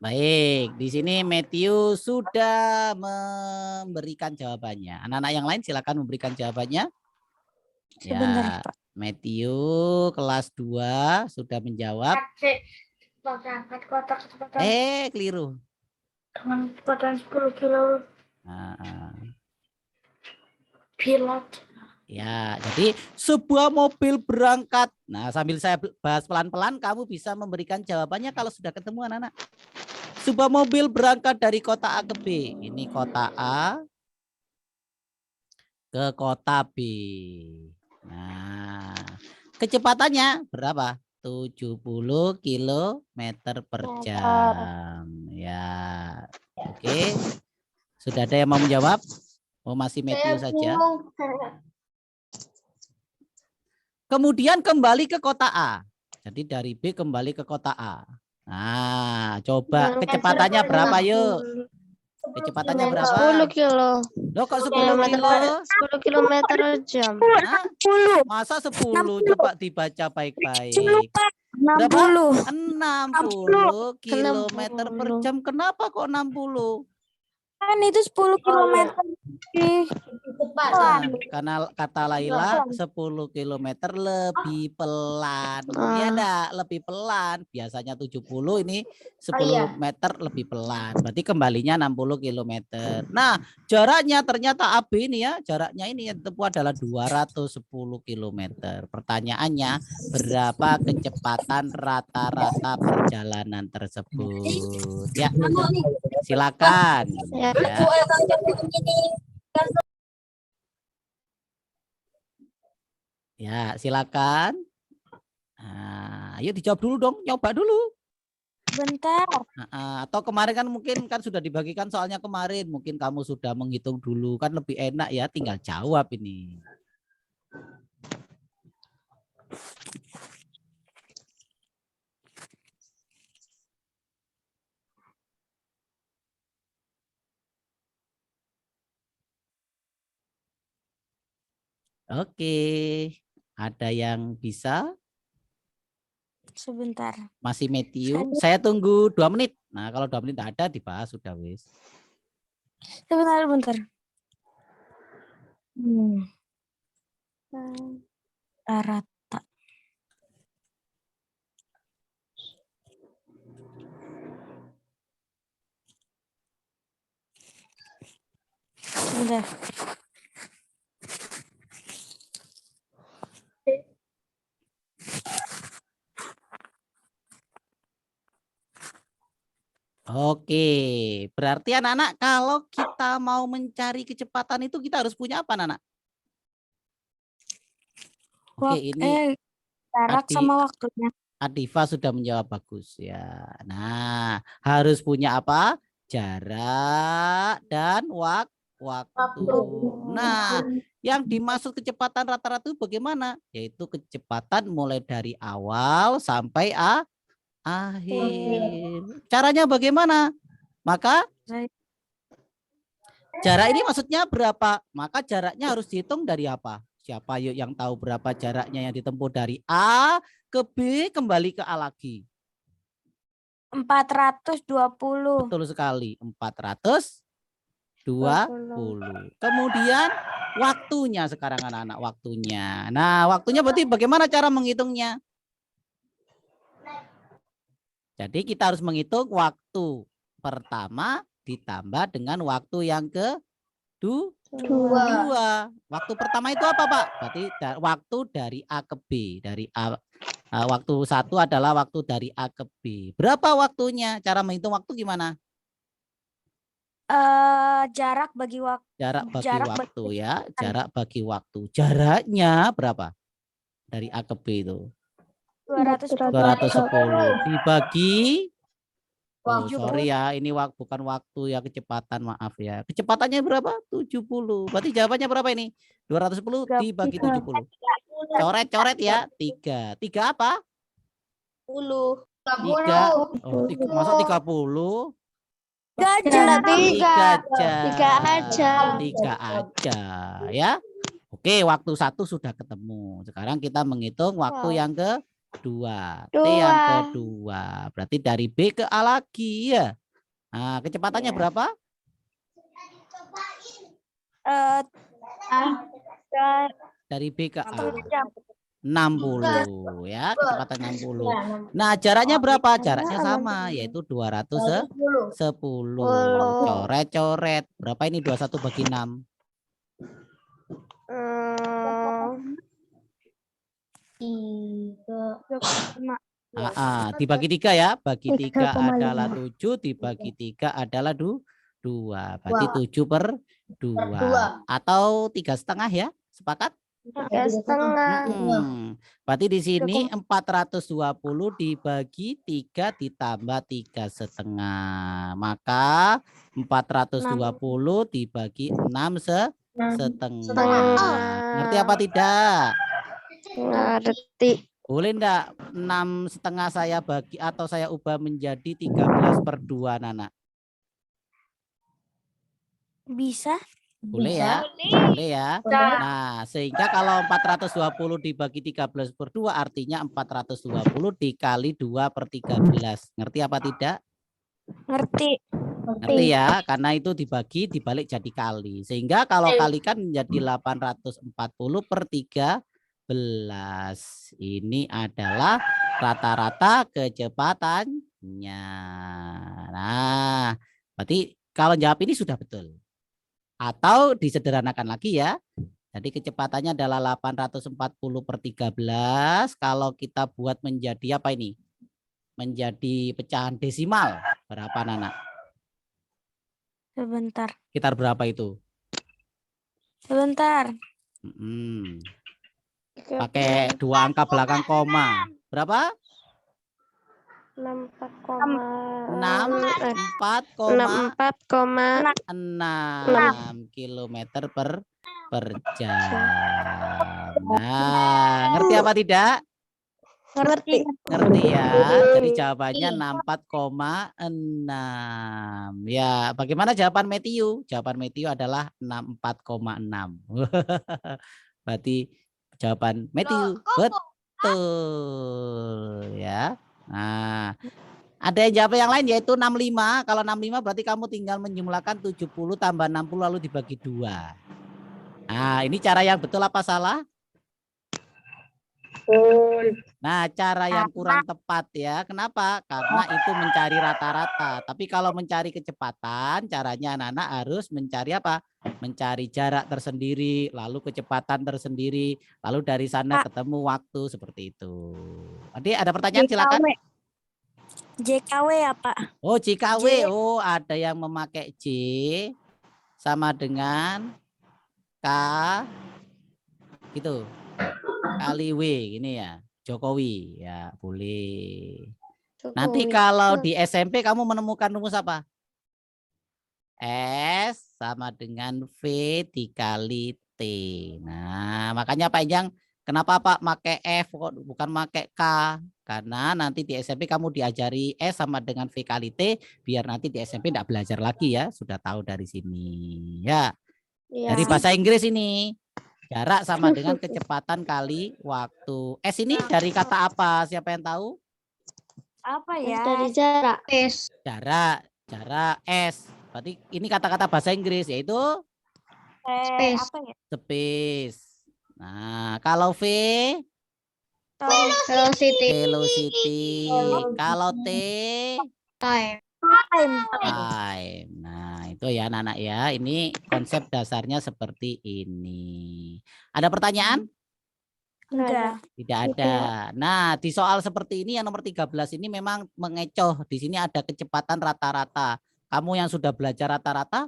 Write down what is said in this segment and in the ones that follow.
Baik, di sini Matthew sudah memberikan jawabannya. Anak-anak yang lain silakan memberikan jawabannya. Sebentar, Ya, Pak. Matthew kelas 2 sudah menjawab. Keliru. Dengan kecepatan 10 kilo. Pilot. Ya, jadi sebuah mobil berangkat. Nah, sambil saya bahas pelan-pelan, kamu bisa memberikan jawabannya kalau sudah ketemu anak-anak. Sebuah mobil berangkat dari kota A ke B. Ini kota A ke kota B. Nah, kecepatannya berapa? 70 km per jam. Ya, oke. Sudah ada yang mau menjawab? Oh, masih Matthew saja. Kemudian kembali ke kota A. Jadi dari B kembali ke kota A. Nah, coba kecepatannya berapa yuk? Kecepatannya berapa? 10 kilo. Loh, kok 10 kilo? 10 kilometer jam. Nah, masa 10? Coba dibaca baik-baik. Berapa? 60 kilometer per jam. Kenapa kok 60? Kan itu 10 km. Karena kata Laila 10 km lebih pelan. Ya enggak, lebih pelan. Biasanya 70, ini 10 meter lebih pelan. Berarti kembalinya 60 km. Nah, jaraknya ternyata AB ini ya, jaraknya ini yang tempuh adalah 210 km. Pertanyaannya, berapa kecepatan rata-rata perjalanan tersebut? Ya, silakan. Ya. Ya, silakan. Nah, ayo dijawab dulu dong, nyoba dulu. Bentar. Atau kemarin kan mungkin kan sudah dibagikan soalnya kemarin, mungkin kamu sudah menghitung dulu, kan lebih enak ya, tinggal jawab ini. Oke, ada yang bisa? Sebentar. Masih Matthew, saya tunggu 2 menit. Nah, kalau 2 menit tidak ada, dibahas sudah wis. Bentar. Rata. Sebentar. Oke, berarti anak-anak kalau kita mau mencari kecepatan itu kita harus punya apa, anak-anak? Oke, ini jarak sama waktunya. Adifa sudah menjawab bagus ya. Nah, harus punya apa? Jarak dan waktu. Nah, yang dimaksud kecepatan rata-rata itu bagaimana? Yaitu kecepatan mulai dari awal sampai akhir. Caranya bagaimana? Maka jarak ini maksudnya berapa? Maka jaraknya harus dihitung dari apa? Siapa yuk yang tahu berapa jaraknya yang ditempuh dari A ke B kembali ke A lagi? 420. Betul sekali, 420. Kemudian waktunya sekarang anak-anak, waktunya. Nah, waktunya berarti bagaimana cara menghitungnya? Jadi kita harus menghitung waktu pertama ditambah dengan waktu yang kedua. Waktu pertama itu apa, Pak? Berarti waktu dari A ke B. Dari A, waktu 1 adalah waktu dari A ke B. Berapa waktunya? Cara menghitung waktu gimana? Jarak bagi waktu. Jarak bagi waktu ya. Jarak bagi waktu. Jaraknya berapa? Dari A ke B itu? 210 dibagi. Oh, sorry ya, ini bukan waktu ya, kecepatan, maaf ya. Kecepatannya berapa? 70. Berarti jawabannya berapa ini? 210 dibagi 70. Coret-coret ya, 3. 3 apa? 10. 3. Oh, masa 30? 3 aja. 3 aja ya. Oke, waktu 1 sudah ketemu. Sekarang kita menghitung waktu yang kedua. 2. T yang kedua. Berarti dari B ke A lagi ya. Nah, kecepatannya berapa? Dari B ke A. 60 ya, kecepatan 60. Nah, jaraknya berapa? Jaraknya sama, yaitu 210. Coret-coret. Berapa ini 21 bagi 6? Dibagi 3 ya. Bagi 3 adalah 7, dibagi 3 adalah 2. Berarti 7/2. Atau 3,5 ya. Sepakat? 3,5. Berarti di sini 420 dibagi 3 ditambah 3,5. Maka 420 dibagi 6,5. Ngerti apa tidak? Ngerti. Boleh enggak 6,5 saya bagi atau saya ubah menjadi 13/2, Nana? Bisa. Boleh ya? Boleh ya. Nah, sehingga kalau 420 dibagi 13/2 artinya 420 dikali 2/13. Ngerti apa tidak? Ngerti. Ngerti ya? Karena itu dibagi dibalik jadi kali. Sehingga kalau kalikan menjadi 840/13. Ini adalah rata-rata kecepatannya. Nah, berarti kalau jawab ini sudah betul. Atau disederhanakan lagi ya. Jadi kecepatannya adalah 840/13. Kalau kita buat menjadi apa ini? Menjadi pecahan desimal. Berapa, Nana? Sebentar. Sekitar berapa itu? Sebentar. Pakai 2 angka belakang koma. Berapa? 64,6 km/jam. Nah, ngerti apa tidak? Ngerti. Ngerti ya. Jadi jawabannya 64,6. Ya, bagaimana jawaban Matthew? Jawaban Matthew adalah 64,6. Berarti jawaban Matthew betul ya. Nah, ada yang jawab yang lain yaitu 65. Kalau 65 berarti kamu tinggal menjumlahkan 70 tambah 60 lalu dibagi 2. Nah, ini cara yang betul apa salah? Nah, cara yang kurang tepat ya. Kenapa? Karena itu mencari rata-rata. Tapi kalau mencari kecepatan, caranya anak-anak harus mencari apa? Mencari jarak tersendiri, lalu kecepatan tersendiri, lalu dari sana ketemu waktu seperti itu. Adik, ada pertanyaan silakan. JKW ya, Pak? Oh, JKW. Oh, ada yang memakai J sama dengan K gitu. Kali W ini ya. Jokowi ya, boleh. Nanti kalau di SMP kamu menemukan rumus apa? S sama dengan V dikali T. Nah, makanya Pak Ijang, kenapa Pak pakai F bukan pakai K? Karena nanti di SMP kamu diajari S sama dengan V kali T, biar nanti di SMP tidak belajar lagi ya, sudah tahu dari sini. Ya, dari bahasa Inggris ini. Jarak sama dengan kecepatan kali waktu. S ini dari kata apa? Siapa yang tahu? Apa ya? Dari jarak. S. Jarak S. Berarti ini kata-kata bahasa Inggris yaitu Space. Apa ya? space. Nah, kalau V velocity. Kalau T Time. time. Nah, itu ya anak-anak ya. Ini konsep dasarnya seperti ini. Ada pertanyaan? Enggak. Tidak ada. Nah, di soal seperti ini yang nomor 13 ini memang mengecoh. Di sini ada kecepatan rata-rata. Kamu yang sudah belajar rata-rata,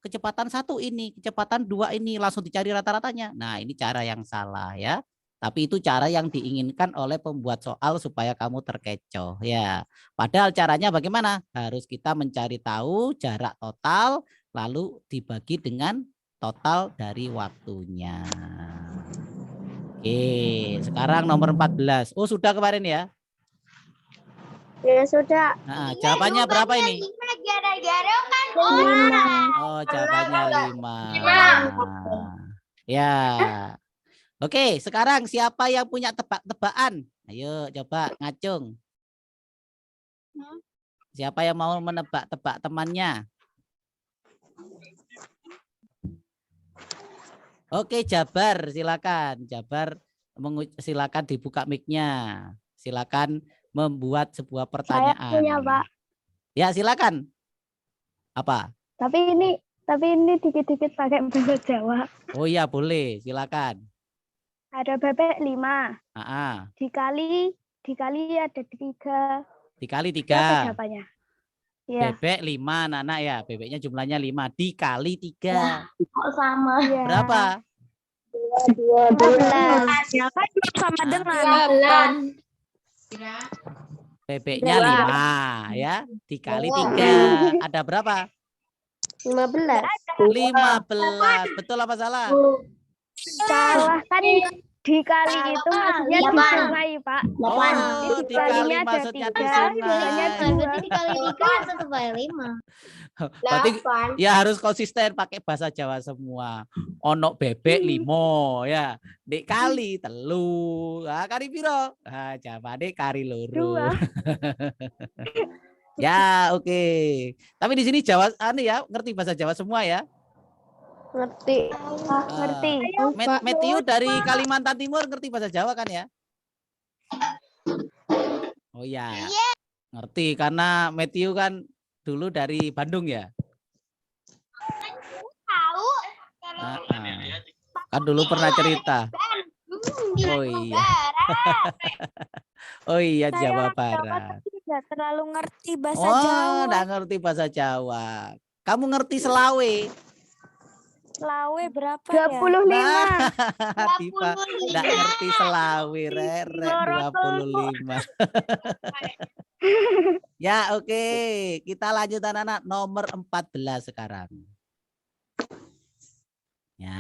kecepatan 1 ini, kecepatan 2 ini, langsung dicari rata-ratanya. Nah, ini cara yang salah ya. Tapi itu cara yang diinginkan oleh pembuat soal supaya kamu terkecoh ya. Padahal caranya bagaimana? Harus kita mencari tahu jarak total lalu dibagi dengan total dari waktunya. Oke, sekarang nomor 14. Oh, sudah kemarin ya? Ya sudah. Nah, jawabannya berapa ini? Oh, jawabannya 5. Ya. Oke, sekarang siapa yang punya tebak-tebakan Ayo coba ngacung. Siapa yang mau menebak-tebak temannya? Oke, Jabar, silakan. Jabar, silakan dibuka mic-nya. Silakan membuat sebuah Saya pertanyaan. punya, Pak. Ya, silakan. Apa? Tapi ini dikit-dikit pakai bahasa Jawa. Oh iya, boleh. Silakan. Ada bebek 5. Ah, Dikali ada 3. dikali Berapa 3. jawabannya? Ya. Bebek 5, anak ya. Bebeknya jumlahnya 5 dikali 3. Kok sama? Ya. Berapa? 12. Ya kan sama Hah? dengan. Bebeknya 5 ya. Dikali 3. Ada berapa? 15. 15. Betul apa salah? Salah kan dikali itu maksudnya di sungai, Pak. Oh, dikali Dikalinya ada maksudnya di 3, dikalinya sungai. 2. Dikali 3 1/5. Berarti ya harus konsisten pakai bahasa Jawa semua. Ono bebek 5 ya. Dikali telu. Ah, kari piro? Ah, jawabane kari loro. 2. Ya, oke. Tapi di sini Jawa ya, ngerti bahasa Jawa semua ya? Ngerti. Ngerti. Matthew dari Kalimantan Timur ngerti bahasa Jawa kan ya? Oh ya. Ngerti karena Matthew kan dulu dari Bandung ya? Tahu. Kan dulu pernah cerita. Oh iya. Oh iya, Jawa Barat. Tidak terlalu ngerti bahasa Oh, Jawa. enggak ngerti bahasa Jawa. Kamu ngerti Selawe? Lawe berapa ya? 25. Nah, Diva enggak ngerti Selawe, Rere 25. Ya, oke. Kita lanjut anak-anak nomor 14 sekarang. Ya.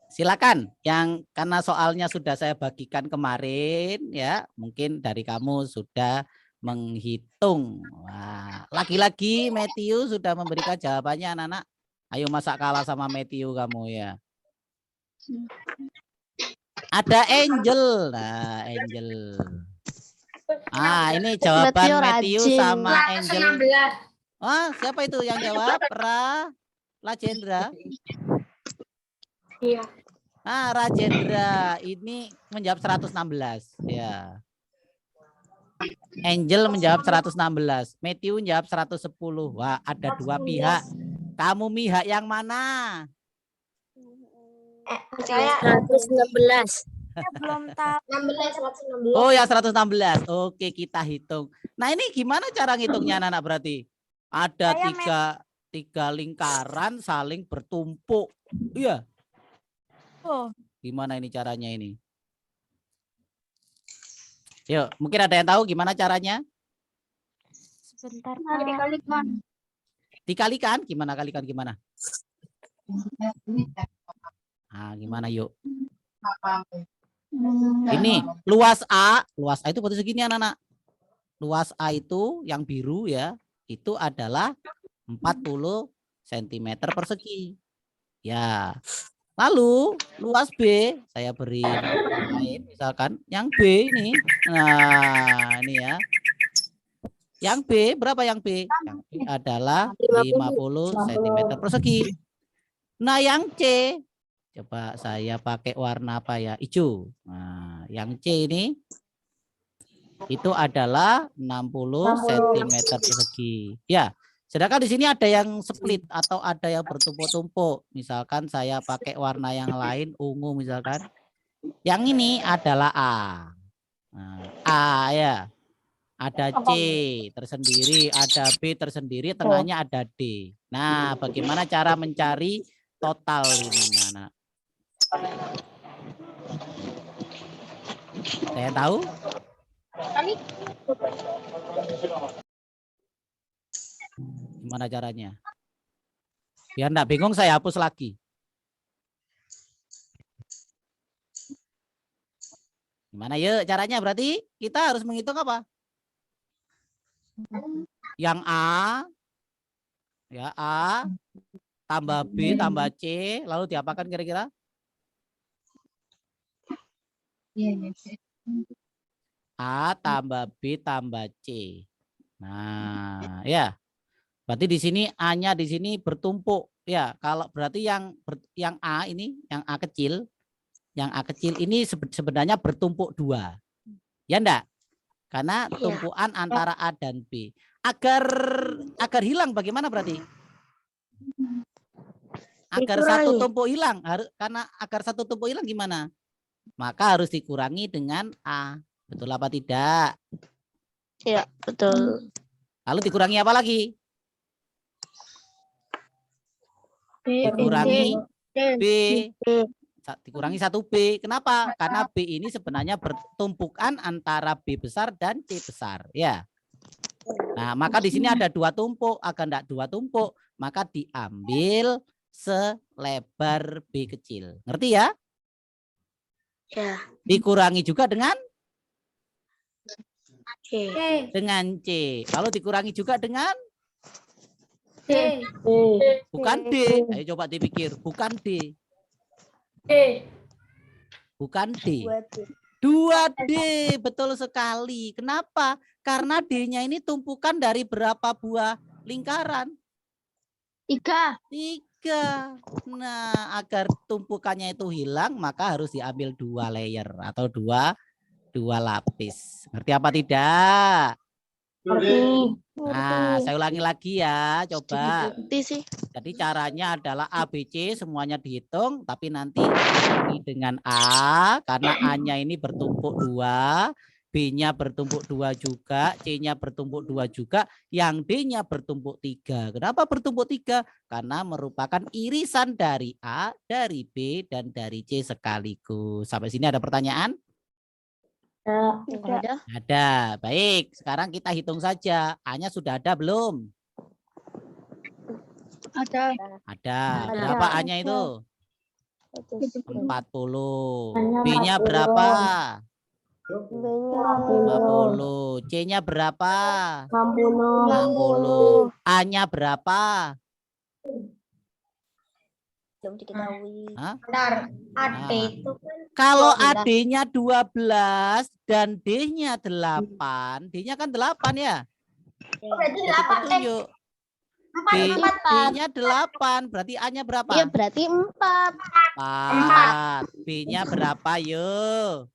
Silakan yang karena soalnya sudah saya bagikan kemarin ya, mungkin dari kamu sudah menghitung. Wah, lagi-lagi Matthew sudah memberikan jawabannya anak-anak. Ayo masa kalah sama Matthew kamu ya. Ada Angel. Nah, Angel. Ah, ini jawaban Matthew sama Angel. Ah, siapa itu yang jawab? Rajendra. Iya. Ah, Rajendra ini menjawab 116 ya. Angel menjawab 116, Matthew menjawab 110. Wah, ada dua pihak. Kamu pihak yang mana? Saya 116. Saya belum tahu. 116. Oh ya 116. Oke, kita hitung. Nah, ini gimana cara ngitungnya anak-anak berarti? Ada tiga lingkaran saling bertumpuk. Iya. Oh, Gimana ini caranya ini? Yuk, mungkin ada yang tahu gimana caranya? sebentar. Dikalikan, gimana kalikan gimana? Ah, gimana yuk? Ini luas A itu berarti segini anak-anak. Luas A itu yang biru ya, itu adalah 40 cm persegi. Ya. Lalu luas B saya beri lain misalkan yang B ini. Nah, ini ya. Yang B berapa yang B? Yang B adalah 50 cm persegi. Nah, yang C coba saya pakai warna apa ya? Hijau. Nah, yang C ini itu adalah 60 cm persegi. Ya. Sedangkan di sini ada yang split atau ada yang bertumpuk-tumpuk. Misalkan saya pakai warna yang lain, ungu misalkan. Yang ini adalah A. Nah, A ya. Ada C tersendiri, ada B tersendiri, tengahnya ada D. Nah, bagaimana cara mencari total ini, anak? Saya tahu? Gimana caranya? Biar enggak bingung saya hapus lagi. Gimana yuk caranya? Berarti kita harus menghitung apa? Yang A, ya A, tambah B, tambah C, lalu diapakan kira-kira? A tambah B tambah C. Nah, ya. Berarti di sini A-nya di sini bertumpuk. Ya, kalau berarti yang A ini, yang A kecil ini sebenarnya bertumpuk 2. Ya enggak? Karena tumpukan antara A dan B. Agar hilang bagaimana berarti? Agar satu tumpuk hilang, karena agar satu tumpuk hilang gimana? Maka harus dikurangi dengan A. Betul apa tidak? Iya, betul. Lalu dikurangi apa lagi? Dikurangi B. Dikurangi 1B. Kenapa? Karena B ini sebenarnya bertumpukan antara B besar dan C besar. Ya. Nah, maka di sini ada 2 tumpuk. Agar enggak 2 tumpuk, maka diambil selebar B kecil. Ngerti ya? Ya. Dikurangi juga dengan C. dengan C. Lalu dikurangi juga dengan bukan D. Ayo coba dipikir, bukan D. Bukan D. 2D, betul sekali. Kenapa? Karena D-nya ini tumpukan dari berapa buah lingkaran? 3. 3. Nah, agar tumpukannya itu hilang, maka harus diambil 2 layer atau dua lapis. Ngerti apa tidak? Nah, saya ulangi lagi ya, coba. Jadi caranya adalah A, B, C semuanya dihitung, tapi nanti ini dengan A, karena A-nya ini bertumpuk 2, B-nya bertumpuk 2 juga, C-nya bertumpuk 2 juga, yang D-nya bertumpuk 3. Kenapa bertumpuk 3? Karena merupakan irisan dari A, dari B, dan dari C sekaligus. Sampai sini ada pertanyaan? Tidak. Ada. Baik, sekarang kita hitung saja. A-nya sudah ada belum? Ada. Ada. Berapa A-nya itu? 40. B-nya berapa? 50. C-nya berapa? 60. A-nya berapa? Belum diketahui. Bentar, AD itu kan Kalau 12. AD-nya 12 dan D-nya 8, D-nya kan 8 ya? Berarti Jadi 8. petunjuk. 4. B-nya 8, berarti A-nya berapa? Iya, berarti 4. 4. B-nya berapa, yuk?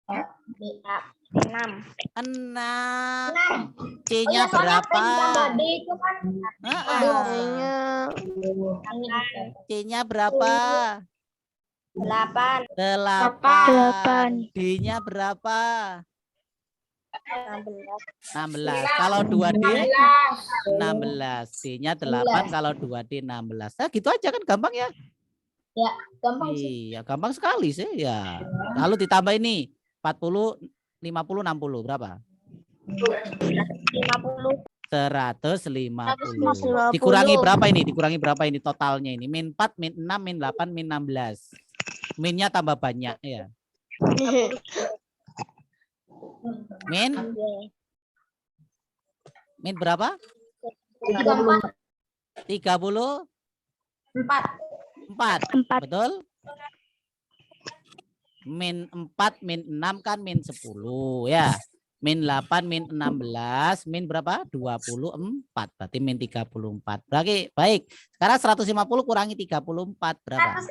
6. 6. Oh C-nya iya, soalnya berapa? P tambah D itu kan C-nya berapa? 8. 8. D-nya berapa? 16. Kalau 2D 16. D-nya 8, kalau 2D 16. Nah, gitu aja kan gampang ya? Ya, gampang sih. Iya, gampang sekali sih ya. Lalu ditambah ini 40, 50, 60 berapa? 50. 150. Dikurangi berapa ini? Dikurangi berapa ini totalnya ini? Min 4, min 6, min 8, min 16. Minnya tambah banyak ya. Min berapa? 34. 4. Betul? Min 4, min 6 kan min 10 ya. Min 8, min 16, min berapa? 24. Berarti min 34. Berarti baik. Sekarang 150 kurangi 34 berapa?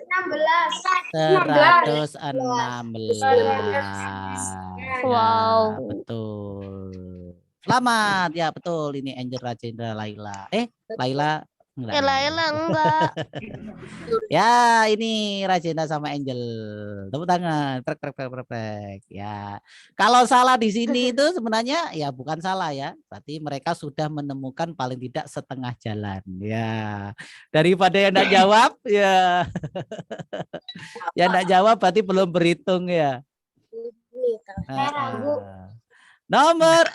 116. Wow. Ya, betul. Selamat. Ya, betul. Ini Angel, Rajendra, Laila. Laila enggak. Enggak. Ya, ini Rajendra sama Angel. Tepuk tangan. Prek, prek, prek, prek, prek. Ya. Kalau salah di sini itu sebenarnya ya bukan salah ya. Berarti mereka sudah menemukan paling tidak setengah jalan. Ya. Daripada yang enggak jawab, ya. Yang enggak jawab berarti belum berhitung ya. Nomor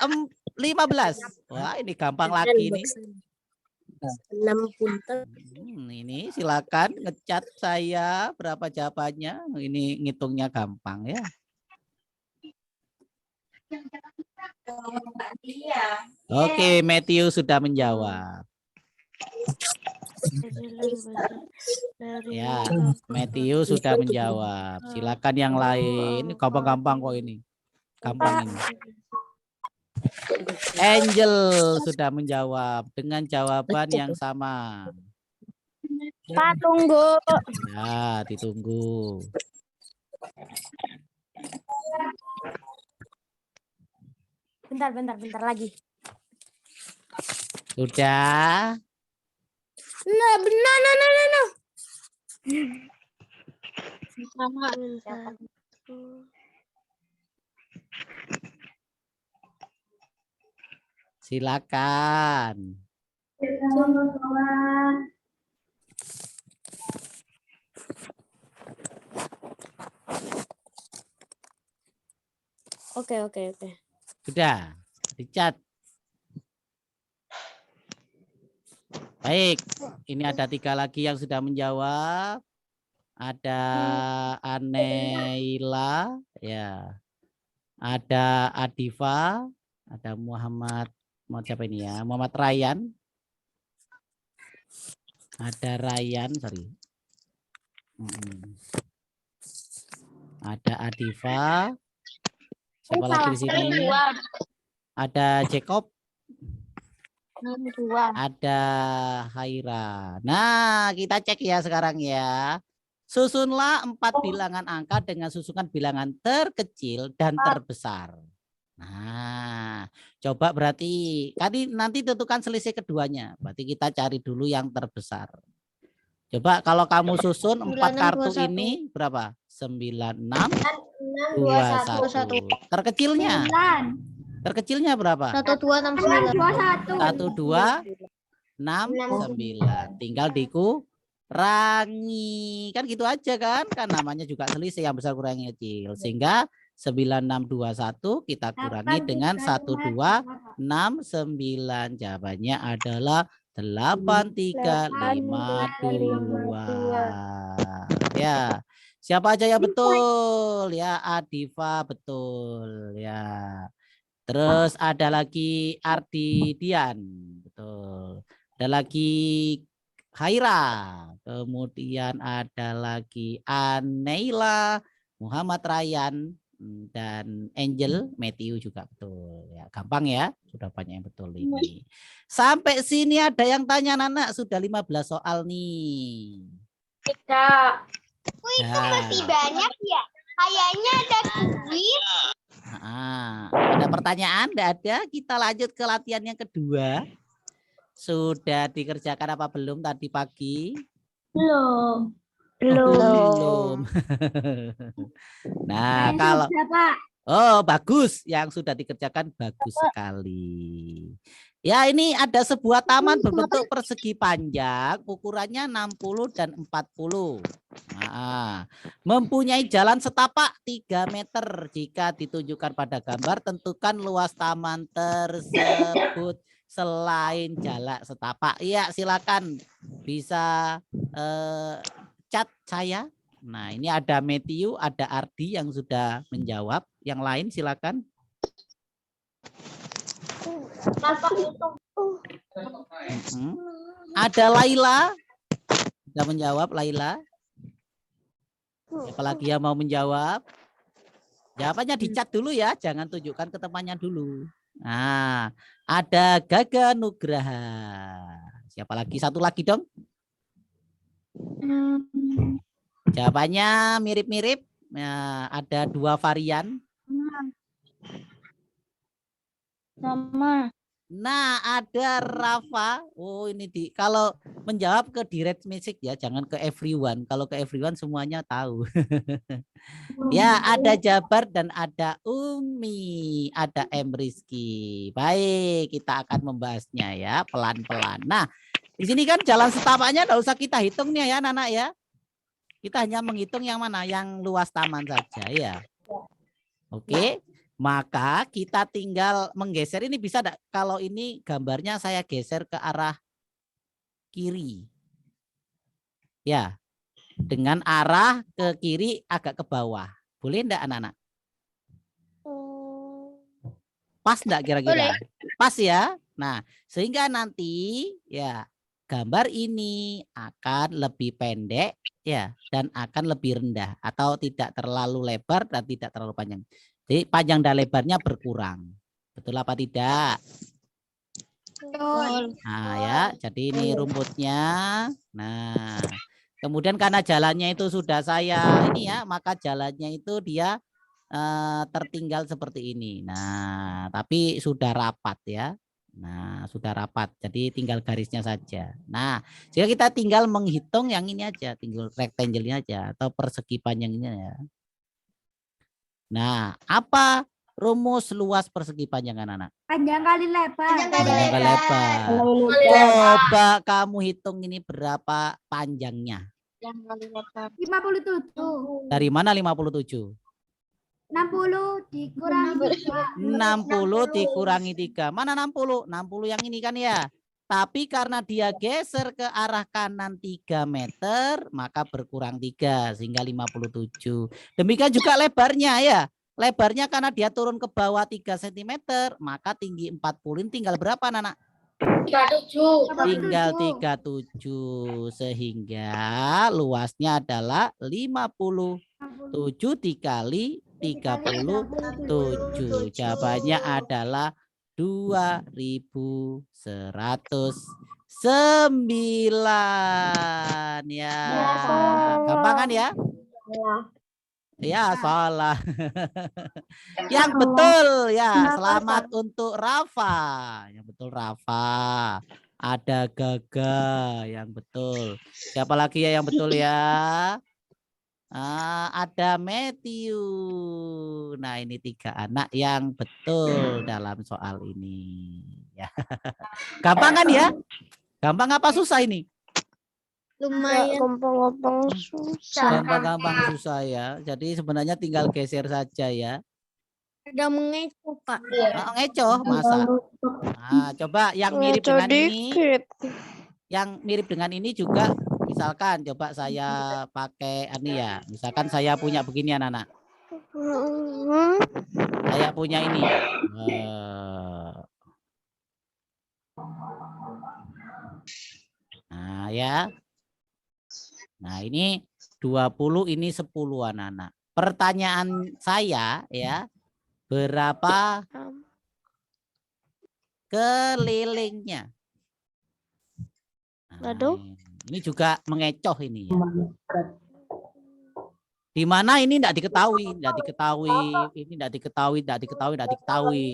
15. Wah, ini gampang lagi nih. 6 punten. Ini silakan ngecat saya berapa jawabannya. Ini ngitungnya gampang ya. Oke, Matthew sudah menjawab. Ya, Matthew sudah menjawab. Silakan yang lain. Ini gampang-gampang kok ini. Gampang ini. Angel sudah menjawab dengan jawaban yang sama. Pak, tunggu. Ya, ditunggu. Bentar lagi. Sudah. Nah, benar, nah. Silakan. Oke. Sudah. Dicat. Baik. Ini ada 3 lagi yang sudah menjawab. Ada Aneila, ya. Ada Adifa, ada Muhammad siapa ini ya? Muhammad Ryan. Ada Ryan, sorry. Ada Adifa. Siapa lagi di sini? Ada Jacob. Ada Haira. Nah, kita cek ya sekarang ya. Susunlah 4 bilangan angka dengan susunan bilangan terkecil dan terbesar. Nah, coba berarti nanti tentukan selisih keduanya. Berarti kita cari dulu yang terbesar. Coba kalau kamu susun 4 kartu ini berapa? 9621. Terkecilnya? Terkecilnya berapa? 1269. Tinggal dikurangi. Kan gitu aja kan? Kan namanya juga selisih, yang besar kurangi kecil. Sehingga 9621 kita kurangi dengan 1269. Jawabannya adalah 8352. Ya. Siapa aja yang betul? Ya, Adifa betul ya. Terus ada lagi Ardi Dian, betul. Ada lagi Haira, kemudian ada lagi Aneila, Muhammad Ryan, dan Angel Matthew juga betul. Ya, gampang ya, sudah banyak yang betul ini. Sampai sini ada yang tanya Nana, sudah 15 soal nih. Tidak. Nah. Masih banyak ya. Kayaknya ada kuis. Ada pertanyaan? Tidak ada. Kita lanjut ke latihan yang kedua. Sudah dikerjakan apa belum tadi pagi? Belum. Belum. Nah, kalau bagus, yang sudah dikerjakan bagus sekali. Ya, ini ada sebuah taman berbentuk persegi panjang, ukurannya 60 dan 40. Nah, mempunyai jalan setapak 3 meter. Jika ditunjukkan pada gambar, tentukan luas taman tersebut selain jalan setapak. Iya, silakan bisa chat saya. Nah, ini ada Matthew, ada Ardi yang sudah menjawab. Yang lain silakan. Ada Laila. Sudah menjawab Laila. Siapa lagi yang mau menjawab? Jawabannya di chat dulu ya, jangan tunjukkan ke temannya dulu. Nah, ada Gaga Nugraha. Siapa lagi? Satu lagi dong. Jawabannya mirip-mirip. Nah, ada 2 varian. Sama. Nah, ada Rafa. Oh, ini kalau menjawab ke direct message ya, jangan ke everyone. Kalau ke everyone semuanya tahu. Ya, ada Jabar dan ada Umi, ada Rizky. Baik, kita akan membahasnya ya, pelan-pelan. Nah, di sini kan jalan setapaknya enggak usah kita hitung nih ya, Nana ya. Kita hanya menghitung yang mana, yang luas taman saja ya. Oke. Maka kita tinggal menggeser, ini bisa enggak? Kalau ini gambarnya saya geser ke arah kiri. Ya. Dengan arah ke kiri agak ke bawah. Boleh enggak anak-anak? Pas enggak kira-kira? Pas ya. Nah, sehingga nanti ya gambar ini akan lebih pendek ya dan akan lebih rendah atau tidak terlalu lebar dan tidak terlalu panjang. Jadi panjang dan lebarnya berkurang. Betul apa tidak? Nah ya, jadi ini rumputnya. Nah, kemudian karena jalannya itu sudah saya ini ya, maka jalannya itu dia tertinggal seperti ini. Nah, tapi sudah rapat ya. Nah, sudah rapat. Jadi tinggal garisnya saja. Nah, jika kita tinggal menghitung yang ini aja, tinggal rectangle-nya aja atau persegi panjangnya ya. Nah, apa rumus luas persegi panjang anak-anak? Panjang kali lebar. Panjang kali lebar. Coba kamu hitung ini berapa panjangnya. 57. Dari mana 57? 60 dikurangi 60 dikurangi 3. Mana 60? 60 yang ini kan ya. Tapi karena dia geser ke arah kanan 3 meter, maka berkurang 3 sehingga 57. Demikian juga lebarnya ya. Lebarnya karena dia turun ke bawah 3 cm, maka tinggi 40 tinggal berapa anak? 37. Tinggal 37 sehingga luasnya adalah 57 dikali 37. Jawabannya adalah 2109 ya. Gampang kan ya? Ya, salah. Yang betul ya, selamat untuk Rafa. Yang betul Rafa. Ada Gaga yang betul. Siapa lagi ya yang betul ya? Ada Matthew. Nah, ini 3 anak yang betul dalam soal ini. Ya. Gampang kan ya? Gampang apa susah ini? Lumayan. Gampang-gampang susah. Gampang-gampang susah ya. Jadi sebenarnya tinggal geser saja ya. Ada mengecoh, Pak. Ngecoh masa. Nah, coba yang mirip dengan ini. Yang mirip dengan ini juga misalkan coba saya pakai ini ya. Misalkan saya punya begini anak-anak. Saya punya ini. Nah, ya. Nah, ini 20 ini 10 anak-anak. Pertanyaan saya ya, berapa kelilingnya? Nah, Aduh. ini juga mengecoh ini ya. Di mana ini tidak diketahui, ini tidak diketahui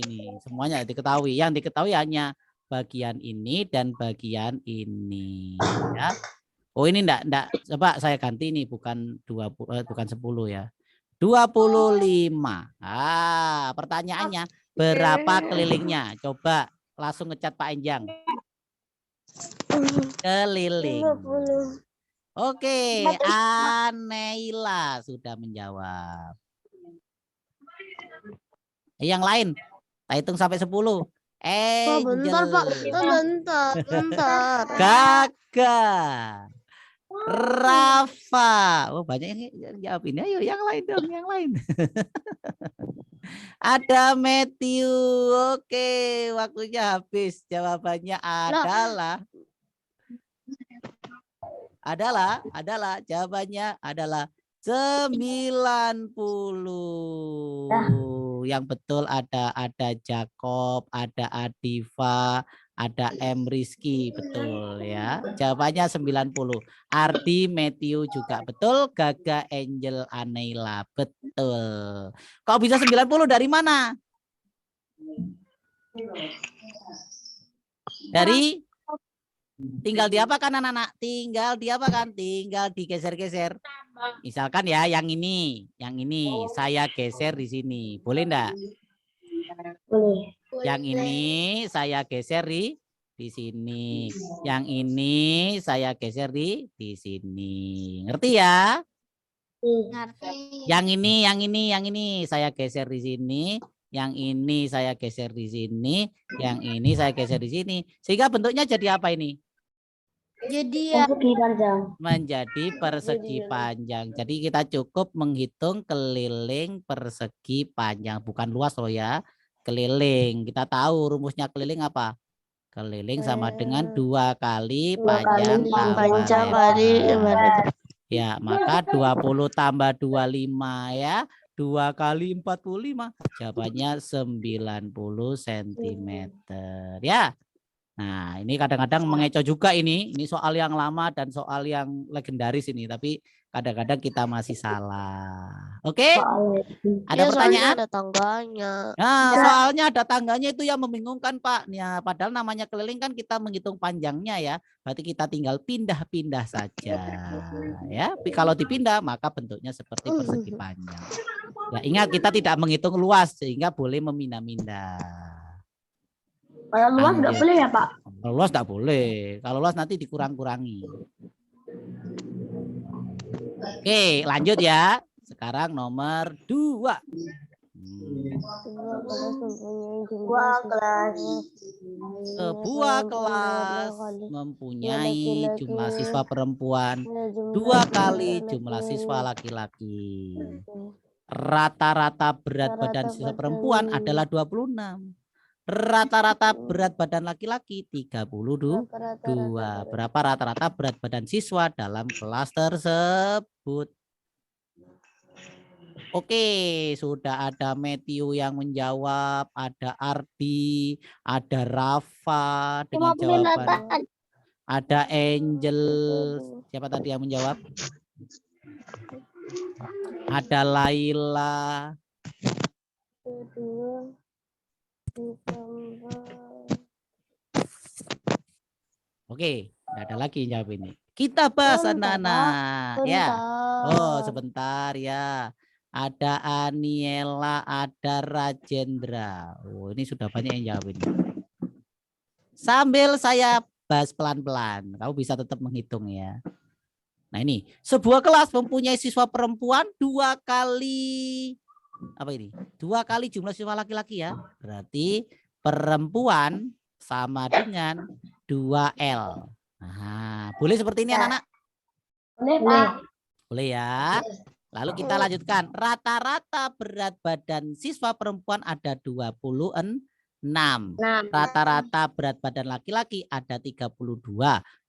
ini. Semuanya tidak diketahui. Yang diketahui hanya bagian ini dan bagian ini ya. Oh, ini enggak. Coba saya ganti ini bukan 20 bukan 10 ya. 25. Pertanyaannya berapa kelilingnya? Coba langsung ngecat Pak Enjang. Keliling. Oke, Aneila sudah menjawab. Yang lain, saya hitung sampai 10. Bentar, Pak. Bentar. Gaga. Rafa. Oh, banyak yang jawab ini. Ayo yang lain dong, yang lain. Ada Matthew. Oke, waktunya habis. Jawabannya adalah jawabannya adalah 90. Yang betul ada Jacob, ada Adifa, ada M Rizky, betul ya. Jawabannya 90. Ardi, Matthew juga betul, Gaga, Angel, Aneila betul. Kok bisa 90 dari mana? Dari tinggal diapakan anak-anak? Tinggal diapakan? Tinggal digeser-geser. Misalkan ya yang ini saya geser di sini. Boleh enggak? Boleh. Yang ini saya geser di sini. Yang ini saya geser di sini. Ngerti ya? Ngerti. Yang ini saya geser di sini. Yang ini saya geser di sini. Yang ini saya geser di sini. Sehingga bentuknya jadi apa ini? Jadi ya Menjadi persegi panjang. Jadi kita cukup menghitung keliling persegi panjang. Bukan luas loh ya. Keliling. Kita tahu rumusnya keliling apa? Keliling sama dengan 2 kali panjang tambah panjang lebar. kali lebar. Ya, maka 20 tambah 25 ya. 2 kali 45. Jawabannya 90 cm. Ya. Nah, ini kadang-kadang mengecoh juga ini. Ini soal yang lama dan soal yang legendaris ini. Tapi kadang-kadang kita masih salah. Oke? Ada Ya, soalnya pertanyaan? ada tangganya. Nah, soalnya ada tangganya itu yang membingungkan, Pak. Ya, padahal namanya keliling kan kita menghitung panjangnya ya. Berarti kita tinggal pindah-pindah saja. Ya, kalau dipindah maka bentuknya seperti persegi panjang. Ya, ingat kita tidak menghitung luas sehingga boleh memindah-mindah. Kalau luas nggak boleh ya, Pak? Kalau luas nggak boleh. Kalau luas nanti dikurang-kurangi. Oke, lanjut ya. Sekarang nomor 2. Sebuah kelas mempunyai jumlah siswa perempuan 2 kali jumlah siswa laki-laki. Rata-rata berat badan siswa perempuan adalah 26. Rata-rata berat badan laki-laki 32. Berapa rata-rata berat badan siswa dalam kelas tersebut? Oke, sudah ada Matthew yang menjawab, ada Ardi, ada Rafa dengan jawaban. Ada Angel, siapa tadi yang menjawab? Ada Laila. Oke, nggak ada lagi yang jawab ini. Kita bahas anak-anak. Ya. Oh, sebentar ya. Ada Aniela, ada Rajendra. Oh, ini sudah banyak yang jawab ini. Sambil saya bahas pelan-pelan, kamu bisa tetap menghitung ya. Nah ini, sebuah kelas mempunyai siswa perempuan 2 kali, apa ini? 2 kali jumlah siswa laki-laki ya. Berarti perempuan sama dengan 2L. Nah, boleh seperti ini anak-anak? Boleh, Pak. Boleh ya. Lalu kita lanjutkan. Rata-rata berat badan siswa perempuan ada 26. Rata-rata berat badan laki-laki ada 32.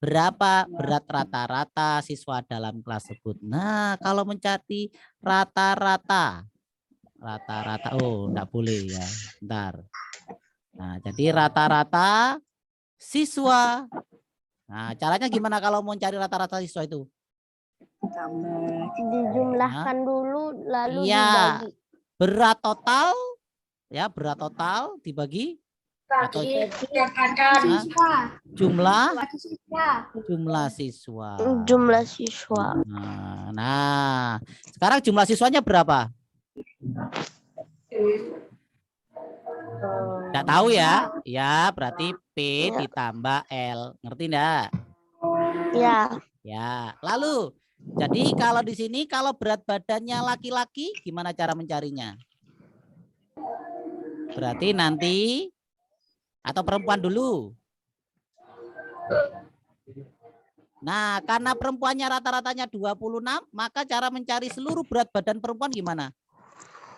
Berapa berat rata-rata siswa dalam kelas tersebut? Nah, kalau mencari rata-rata. Rata-rata. Oh, enggak boleh ya. Bentar. Nah, jadi rata-rata siswa. Nah, caranya gimana kalau mau cari rata-rata siswa itu? Dijumlahkan dulu lalu Iya, dibagi. berat total ya, berat total dibagi atau jumlah siswa. Jumlah siswa. Nah, sekarang jumlah siswanya berapa? Nggak tahu ya? Ya, berarti P ditambah L. Ngerti enggak? Ya. Ya, lalu jadi kalau di sini kalau berat badannya laki-laki gimana cara mencarinya? Berarti nanti atau perempuan dulu. Nah, karena perempuannya rata-ratanya 26, maka cara mencari seluruh berat badan perempuan gimana?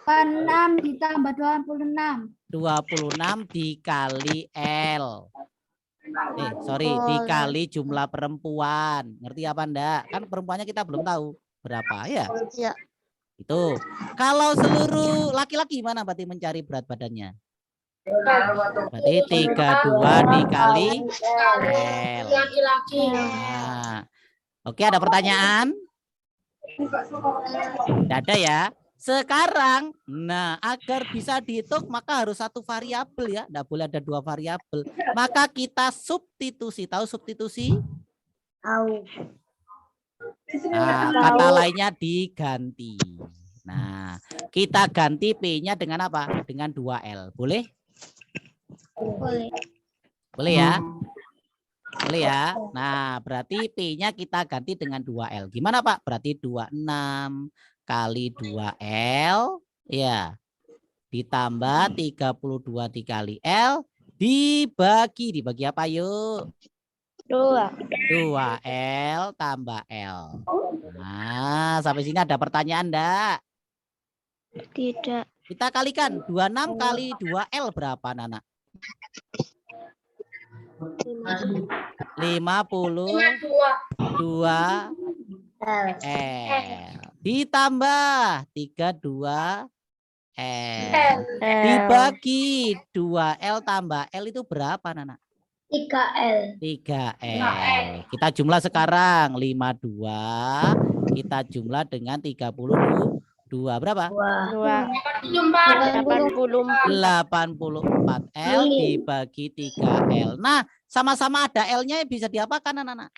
6 ditambah 26. 26 dikali L. Dikali jumlah perempuan. Ngerti apa enggak? Kan perempuannya kita belum tahu berapa ya? Ya. Itu. Kalau seluruh laki-laki gimana berarti mencari berat badannya? Berarti 32 dikali L. Nah, oke, ada pertanyaan? Tidak ada ya. Sekarang, nah agar bisa dihitung maka harus 1 variabel ya, tidak boleh ada 2 variabel. Maka kita substitusi, tahu substitusi? Tahu. Nah, kata lainnya diganti. Nah, kita ganti P-nya dengan apa? Dengan 2L, boleh? Boleh. Boleh ya? Boleh ya? Nah, berarti P-nya kita ganti dengan 2L. Gimana Pak? Berarti 26 kali 2L ya ditambah 32 dikali L dibagi apa yuk? 2L tambah L. Nah, sampai sini ada pertanyaan enggak? Tidak. Kita kalikan 26 kali 2L berapa Nana? 52 L. Ditambah 32 L. Dibagi 2L tambah L itu berapa, Nana? 3L. 3L. Kita jumlah sekarang 52. Kita jumlah dengan 32. Berapa? 84 L dibagi 3L. Nah, sama-sama ada L-nya bisa diapakan, anak-anak?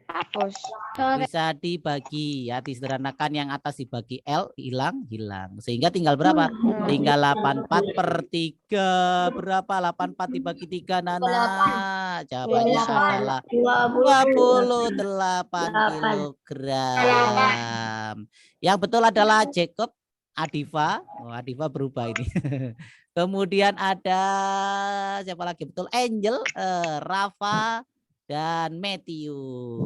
Hapus. Bisa dibagi ya, disederhanakan yang atas dibagi L, hilang. Sehingga tinggal berapa? Tinggal 84/3. Berapa 84 dibagi 3, Nana? Jawabannya adalah 28 kilogram. Yang betul adalah Jacob, Adifa. Oh, Adifa berubah ini. Kemudian ada siapa lagi betul? Angel, Rafa, dan Matthew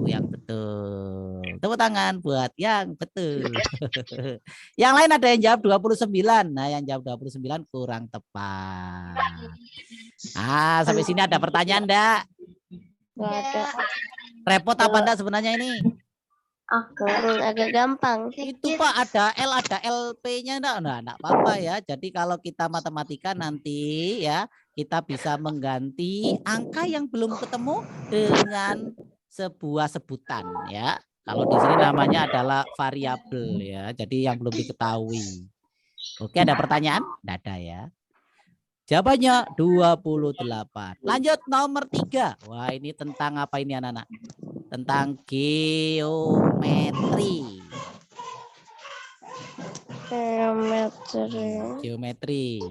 yang betul. Tepuk tangan buat yang betul. Yang lain ada yang jawab 29. Nah, yang jawab 29 kurang tepat. Ah, sampai sini ada pertanyaan enggak? Nggak ada. Repot apa enggak sebenarnya ini? Agak gampang. Itu Pak ada L, ada LP-nya enggak? Nah, enggak apa-apa ya. Jadi kalau kita matematika nanti ya, kita bisa mengganti angka yang belum ketemu dengan sebuah sebutan ya. Kalau di sini namanya adalah variabel ya. Jadi yang belum diketahui. Oke, ada pertanyaan? Enggak ada ya. Jawabannya 28. Lanjut nomor 3. Wah, ini tentang apa ini anak-anak? Tentang geometri. Geometri.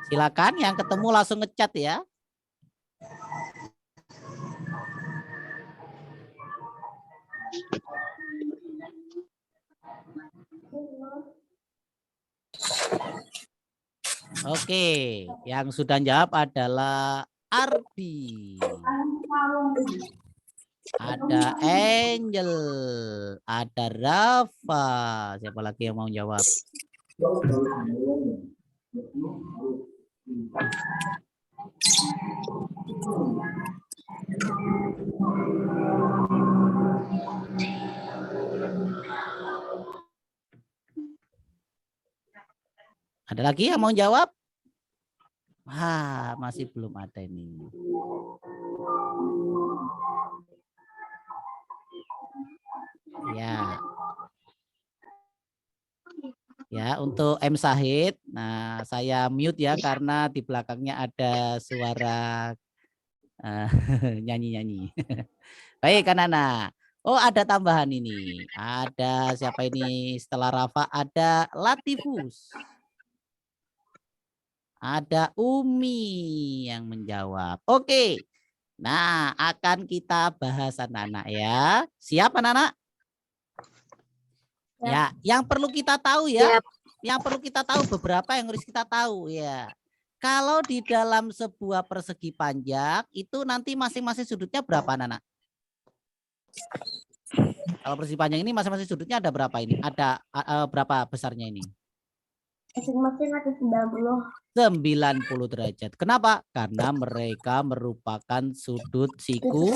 Silakan yang ketemu langsung ngechat ya. Oke, yang sudah jawab adalah Ardi. Ada Angel, ada Rafa. Siapa lagi yang mau jawab? Ada lagi yang mau jawab? Wah, masih belum ada ini. Ya. Ya, untuk M Sahid. Nah, saya mute ya karena di belakangnya ada suara nyanyi-nyanyi. Baik, Kanana. Oh, ada tambahan ini. Ada siapa ini? Setelah Rafa ada Latifus. Ada Umi yang menjawab. Oke. Nah, akan kita bahas anak-anak ya. Siap anak-anak? Ya, yang perlu kita tahu ya. Yang perlu kita tahu beberapa yang harus kita tahu ya. Kalau di dalam sebuah persegi panjang itu nanti masing-masing sudutnya berapa anak-anak? Kalau persegi panjang ini masing-masing sudutnya ada berapa ini? Ada berapa besarnya ini? Masing-masing ada 90 derajat. Kenapa? Karena mereka merupakan sudut siku.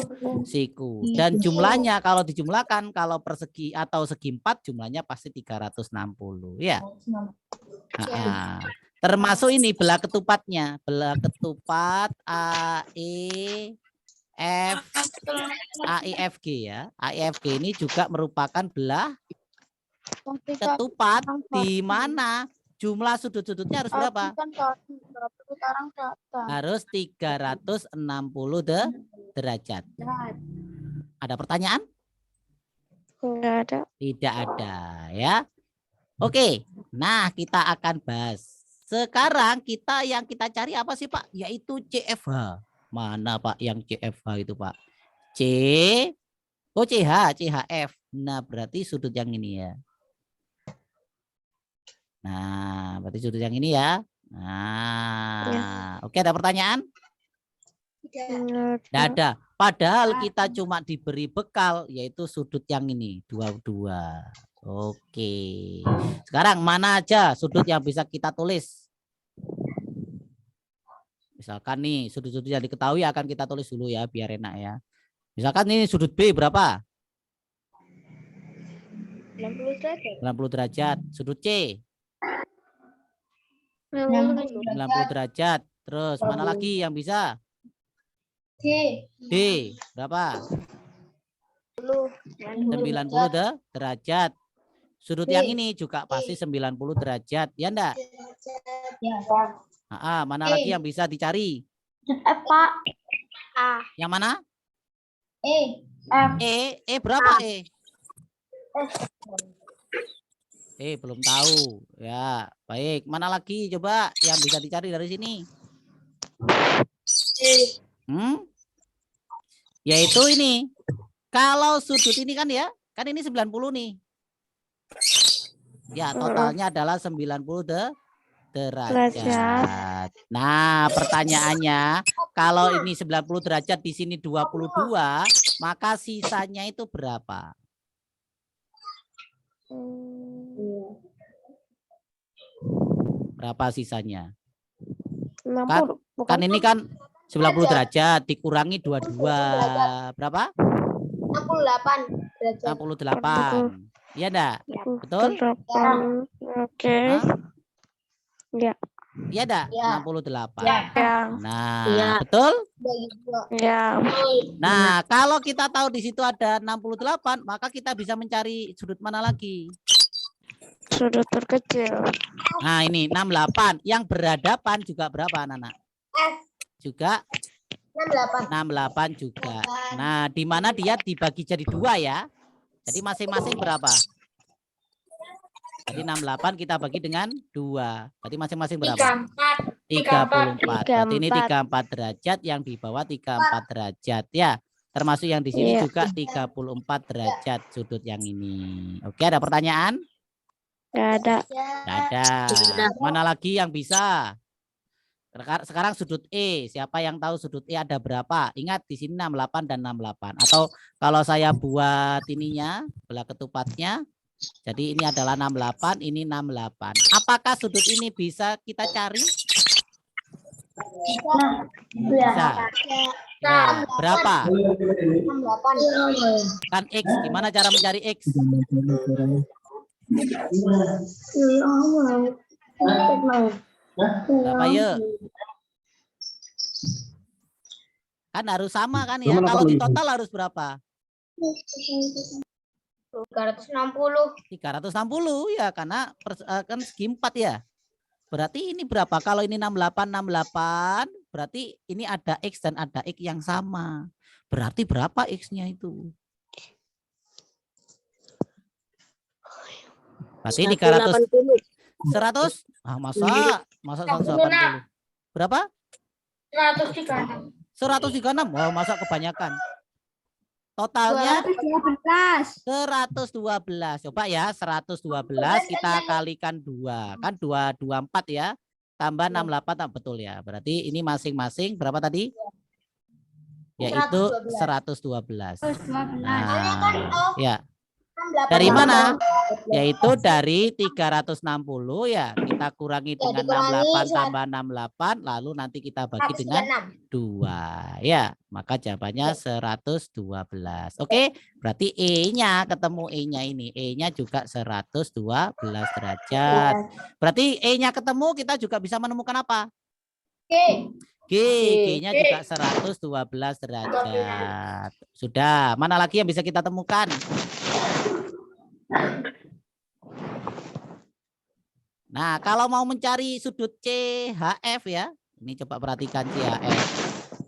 Dan jumlahnya kalau dijumlahkan kalau persegi atau segi 4 jumlahnya pasti 360 ya. Termasuk ini belah ketupatnya. Belah ketupat AIFG ya. AIFG ini juga merupakan belah ketupat di mana jumlah sudut-sudutnya harus berapa? Harus 360 derajat. Ada pertanyaan? Nggak ada. Tidak ada ya. Oke, nah kita akan bahas. Sekarang yang kita cari apa sih Pak? Yaitu CFH. Mana Pak yang CFH itu Pak? CHF. Nah berarti sudut yang ini ya. Nah, berarti sudut yang ini ya. Nah, ya. Oke, ada pertanyaan? Tidak ada. Padahal kita cuma diberi bekal, yaitu sudut yang ini, 22. Oke. Sekarang mana aja sudut yang bisa kita tulis? Misalkan nih, sudut-sudut yang diketahui akan kita tulis dulu ya, biar enak ya. Misalkan ini sudut B berapa? 60 derajat. 90 derajat. Sudut C? 90. 90 derajat. Terus mana lagi yang bisa? D berapa? 90 derajat. Sudut yang ini juga pasti 90 derajat. Ya enggak? Mana lagi yang bisa dicari? Pak. A. Yang mana? F. E berapa E? Belum tahu. Ya, baik. Mana lagi coba yang bisa dicari dari sini? Yaitu ini. Kalau sudut ini kan ya, kan ini 90 nih. Ya, totalnya adalah 90 derajat. Nah, pertanyaannya, kalau ini 90 derajat di sini 22, maka sisanya itu berapa? Berapa sisanya? 60. Kan ini kan 90 derajat dikurangi 22. Berapa? 68 derajat. 68. Iya enggak? Betul? Oke. Ya. Iya enggak? Ya. 68. Ya. Nah, betul? Ya. Nah, kalau kita tahu di situ ada 68, maka kita bisa mencari sudut mana lagi? Sudut terkecil. Nah, ini 68. Yang berhadapan juga berapa, anak-anak? Juga 68 juga. Nah, di mana dia dibagi jadi 2 ya. Jadi masing-masing berapa? Jadi 68 kita bagi dengan 2. Berarti masing-masing berapa? 34. Berarti ini 34 derajat, yang di bawah 34 derajat ya. Termasuk yang di sini juga 34 derajat sudut yang ini. Oke, ada pertanyaan? Nggak ada. Nggak ada. Mana lagi yang bisa? Sekarang sudut E. Siapa yang tahu sudut E ada berapa? Ingat di sini 68 dan 68. Atau kalau saya buat ininya, belah ketupatnya. Jadi ini adalah 68, ini 68. Apakah sudut ini bisa kita cari? Bisa. Ya, berapa? 68. Kan X. Gimana cara mencari X? Berapa yuk? Kan harus sama kan ya. Kalau di total harus berapa? 360. 360 ya, karena kan segi 4 ya. Berarti ini berapa? Kalau ini 68, 68, berarti ini ada X dan ada X yang sama. Berarti berapa X-nya itu? Berarti 100? Masa 180? Berapa? 136. 136. Oh, masa kebanyakan. Totalnya 112. Coba ya, 112 kita kalikan 2. Kan 224 ya. Tambah 68, betul ya. Berarti ini masing-masing berapa tadi? Yaitu 112. Nah, ya. Dari mana? Yaitu dari 360 ya. Kita kurangi dengan 68 tambah 68. Lalu nanti kita bagi dengan 2. Ya, maka jawabannya 112. Oke, berarti E-nya ketemu E-nya ini. E-nya juga 112 derajat. Berarti E-nya ketemu, kita juga bisa menemukan apa? G-nya juga 112 derajat. Sudah, mana lagi yang bisa kita temukan? Nah, kalau mau mencari sudut CHF ya, ini coba perhatikan CHF.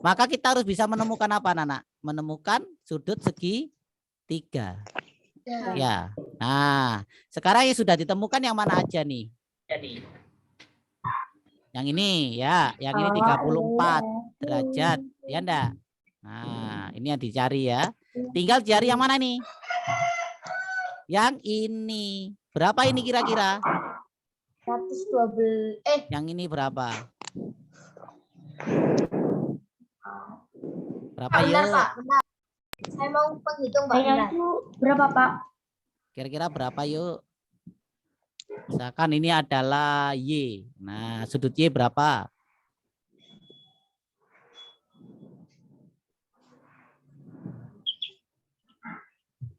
Maka kita harus bisa menemukan apa, Nana? Menemukan sudut segi 3. Ya. Nah, sekarang yang sudah ditemukan yang mana aja nih? Yang ini ya, yang ini 34 derajat, ya enggak? Nah, ini yang dicari ya. Tinggal cari yang mana nih? Yang ini. Berapa ini kira-kira? 112. Yang ini berapa? Berapa Benar, yuk? Pak. Benar. Saya mau penghitung, Pak. Itu berapa, Pak? Kira-kira berapa yuk? Misalkan ini adalah Y. Nah, sudut Y berapa?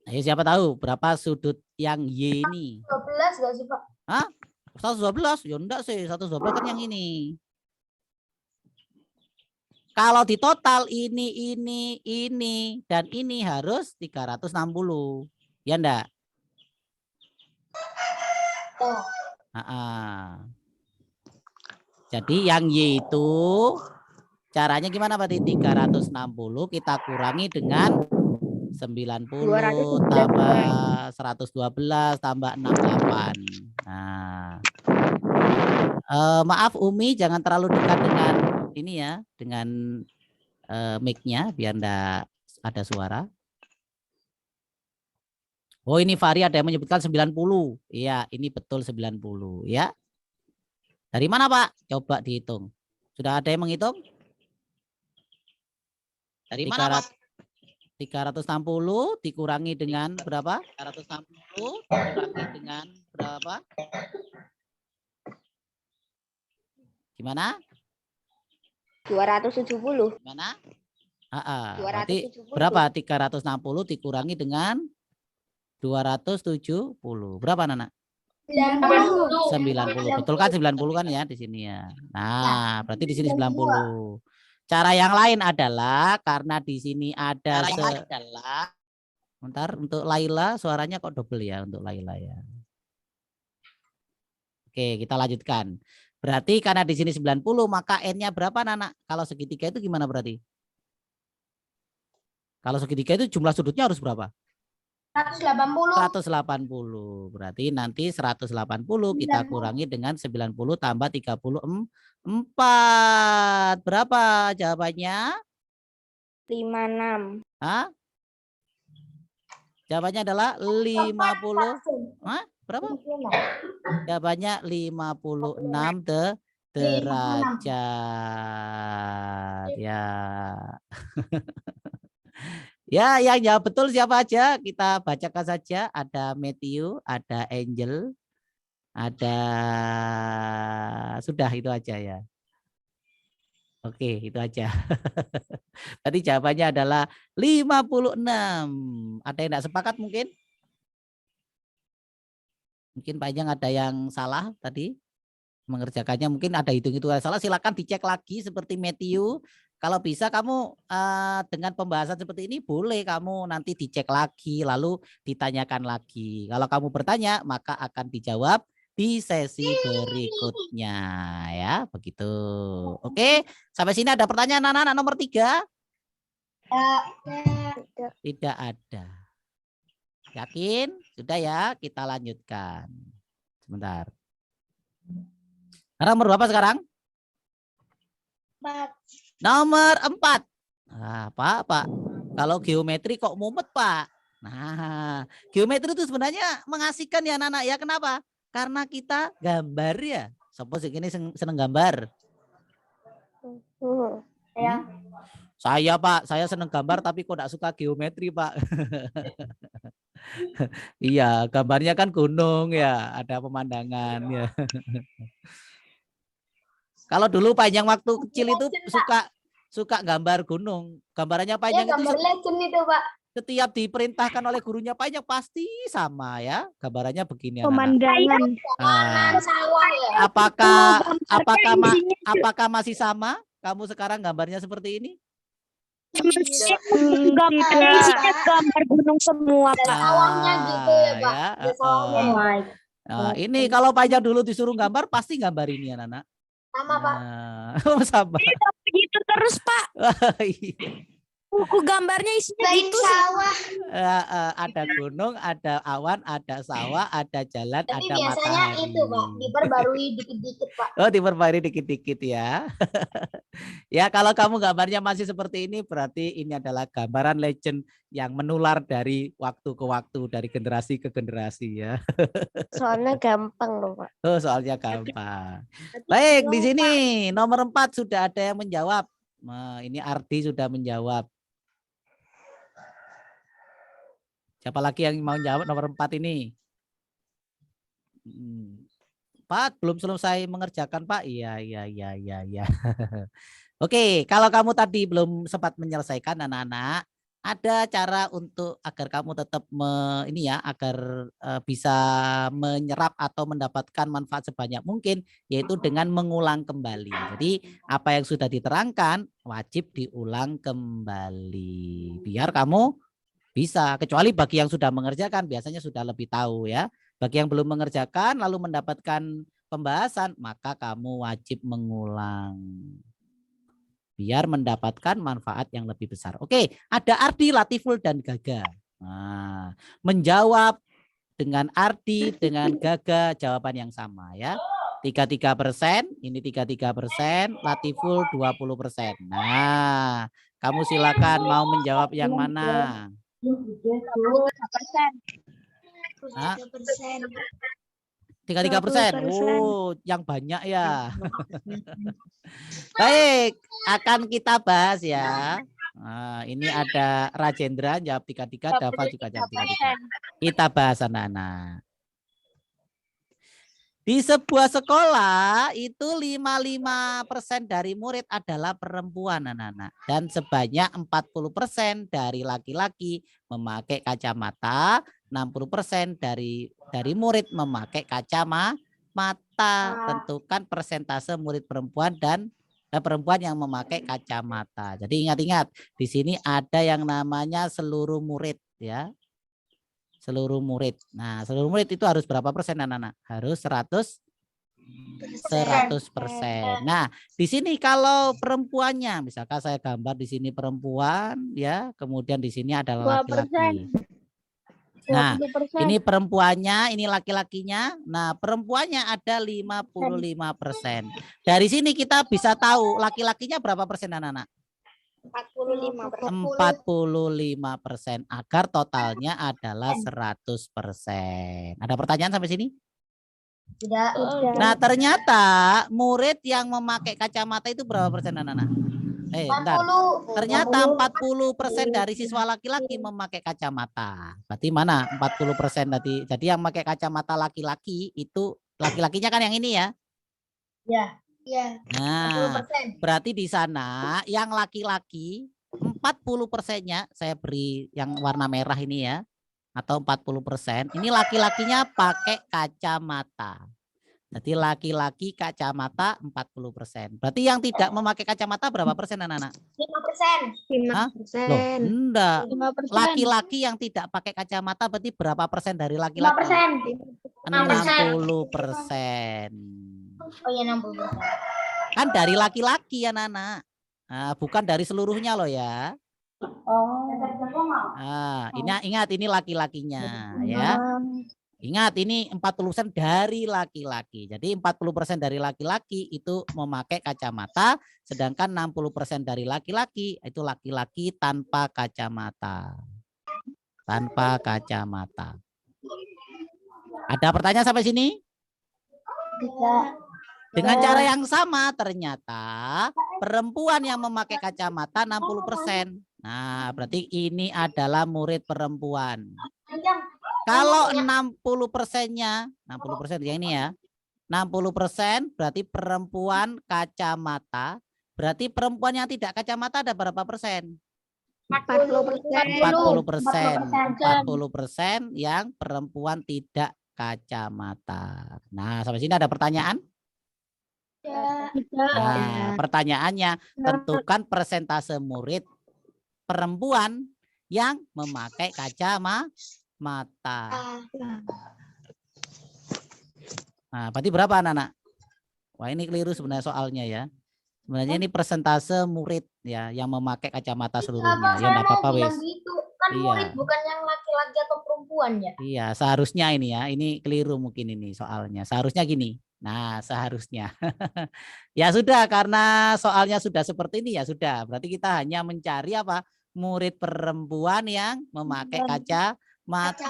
Ayo siapa tahu berapa sudut yang Y ini? 12 nggak sih, Pak? Hah? 112? Ya enggak sih, 112 kan yang ini. Kalau di total ini, dan ini harus 360. Ya enggak? Oh. Jadi yang Y itu caranya gimana Pak? 360 kita kurangi dengan 90 tambah 112 tambah 68. Nah, maaf Umi, jangan terlalu dekat dengan ini ya, dengan mic-nya biar enggak ada suara. Oh, ini Fahri ada yang menyebutkan 90. Iya, ini betul 90 ya. Dari mana Pak? Coba dihitung. Sudah ada yang menghitung? Dari mana Pak? 360 dikurangi dengan berapa? 360 dikurangi dengan berapa? Gimana? 270. Gimana? Berarti berapa? 360 dikurangi dengan 270. Berapa Nana? 90. Betul kan 90 kan ya di sini ya. Nah, berarti di sini 90. Cara yang lain adalah karena di sini ada bentar, untuk Laila suaranya kok double ya untuk Laila ya. Oke, kita lanjutkan. Berarti karena di sini 90 maka N-nya berapa Nana? Kalau segitiga itu gimana berarti? Kalau segitiga itu jumlah sudutnya harus berapa? 180. 180. Berarti nanti 180 kita kurangi dengan 90 tambah 34. Berapa jawabannya? 56. Hah? Jawabannya adalah 50. Hah? Berapa? Jawabannya 56 derajat. Ya. Ya, yang jawab betul siapa aja? Kita bacakan saja. Ada Matthew, ada Angel, ada sudah itu aja ya. Oke, itu aja. Tadi jawabannya adalah 56. Ada yang tidak sepakat mungkin? Mungkin Pak Ijang ada yang salah tadi mengerjakannya, mungkin ada hitung-hitungan salah, silakan dicek lagi seperti Matthew. Kalau bisa kamu dengan pembahasan seperti ini boleh kamu nanti dicek lagi lalu ditanyakan lagi. Kalau kamu bertanya maka akan dijawab di sesi berikutnya ya, begitu. Oke, sampai sini ada pertanyaan anak-anak nomor 3? Tidak ada. Yakin? Sudah ya, kita lanjutkan. Sebentar. Nomor berapa sekarang? 4. Nomor 4. Nah, Pak. Kalau geometri kok mumet, Pak? Nah, geometri itu sebenarnya mengasihkan ya anak-anak ya. Kenapa? Karena kita gambar ya. Suppose ini seneng gambar. Ya. Saya Pak, saya seneng gambar tapi kok enggak suka geometri Pak. Iya, gambarnya kan gunung ya, ada pemandangan ya. Kalau dulu panjang waktu kecil itu suka gambar gunung. Gambarannya panjang itu legend itu, Pak. Setiap diperintahkan oleh gurunya panjang pasti sama ya. Gambarannya begini Pemandangan. Sawah ya. Apakah masih sama? Kamu sekarang gambarnya seperti ini? Gambar isinya gambar gunung semua, Pak. Sawahnya gitu ya, Pak. Ya, Sawahnya. Nah, ini kalau panjang dulu disuruh gambar pasti gambar ini anak-anak. Sama, Pak. Oh, sama. Begitu terus, Pak. Buku gambarnya isinya gitu Sawah. Ada gunung, ada awan, ada sawah, ada jalan, Tapi ada biasanya matahari. itu, Pak, diperbarui dikit-dikit, Pak. Oh, diperbarui dikit-dikit ya. Ya, kalau kamu gambarnya masih seperti ini, berarti ini adalah gambaran legend yang menular dari waktu ke waktu, dari generasi ke generasi ya. Soalnya gampang loh, Pak. Oh, soalnya gampang. Baik, di sini nomor 4 sudah ada yang menjawab. Nah, ini Ardi sudah menjawab. Siapa lagi yang mau jawab nomor 4 ini? 4 belum selesai mengerjakan Pak. Iya. Oke, kalau kamu tadi belum sempat menyelesaikan anak-anak, ada cara untuk agar kamu tetap agar bisa menyerap atau mendapatkan manfaat sebanyak mungkin, yaitu dengan mengulang kembali. Jadi apa yang sudah diterangkan wajib diulang kembali biar kamu bisa, kecuali bagi yang sudah mengerjakan biasanya sudah lebih tahu ya. Bagi yang belum mengerjakan lalu mendapatkan pembahasan, maka kamu wajib mengulang biar mendapatkan manfaat yang lebih besar. Oke, ada Ardi, Latiful, dan Gaga. Nah, menjawab dengan Ardi, dengan Gaga jawaban yang sama ya. 33%, ini 33%, Latiful 20%. Nah, kamu silakan mau menjawab yang mana? 33%. Oh, yang banyak ya. Baik, akan kita bahas ya. Nah, ini ada Rajendra jawab 33, Dava juga jawab 33. Kita bahas anak-anak. Di sebuah sekolah itu 55% dari murid adalah perempuan anak-anak. Dan sebanyak 40% dari laki-laki memakai kacamata, 60% dari murid memakai kacamata. Tentukan persentase murid perempuan dan perempuan yang memakai kacamata. Jadi ingat-ingat, di sini ada yang namanya seluruh murid ya. Seluruh murid. Nah, seluruh murid itu harus berapa persen anak-anak? Harus 100%. Nah, di sini kalau perempuannya, misalkan saya gambar di sini perempuan ya, kemudian di sini adalah laki-laki. Nah, ini perempuannya, ini laki-lakinya. Nah, perempuannya ada 55%. Dari sini kita bisa tahu laki-lakinya berapa persen anak-anak? 45% agar totalnya adalah 100%. Ada pertanyaan sampai sini? Tidak. Nah, ternyata murid yang memakai kacamata itu berapa persen anak-anak? Bentar. Ternyata 40% dari siswa laki-laki memakai kacamata. Berarti mana 40% tadi? Jadi yang memakai kacamata laki-laki itu laki-lakinya kan yang ini ya? Ya. Iya. Nah, 40%. berarti di sana yang laki-laki 40%-nya saya beri yang warna merah ini ya, atau 40%. Ini laki-lakinya pakai kacamata. Jadi laki-laki kacamata 40%. Berarti yang tidak memakai kacamata berapa persen anak-anak? 5%. Hah? Loh, enggak. Laki-laki yang tidak pakai kacamata berarti berapa persen dari laki-laki? 60%. Oh ya 60%. Kan dari laki-laki ya Nana. Nah, bukan dari seluruhnya loh ya. Oh. Nah, ingat ini laki-lakinya ya. Ingat ini 40% dari laki-laki. Jadi 40% dari laki-laki itu memakai kacamata, sedangkan 60% dari laki-laki itu laki-laki tanpa kacamata. Tanpa kacamata. Ada pertanyaan sampai sini? Tidak. Dengan cara yang sama ternyata perempuan yang memakai kacamata 60%. Nah, berarti ini adalah murid perempuan. Kalau 60%-nya, 60% ya ini ya. 60% berarti perempuan kacamata. Berarti perempuan yang tidak kacamata ada berapa persen? 40%. 40% yang perempuan tidak kacamata. Nah, sampai sini ada pertanyaan? Nah, pertanyaannya, tentukan persentase murid perempuan yang memakai kacamata. Nah, berarti berapa anak-anak? Wah, ini keliru sebenarnya soalnya ya. Sebenarnya ini persentase murid ya yang memakai kacamata seluruhnya. Ya enggak apa-apa wes. Gitu. Kan murid bukan yang laki-laki atau perempuan ya? Iya, seharusnya ini ya. Ini keliru mungkin ini soalnya. Seharusnya gini. Nah, seharusnya. Ya sudah, karena soalnya sudah seperti ini ya sudah. Berarti kita hanya mencari apa? Murid perempuan yang memakai kacamata.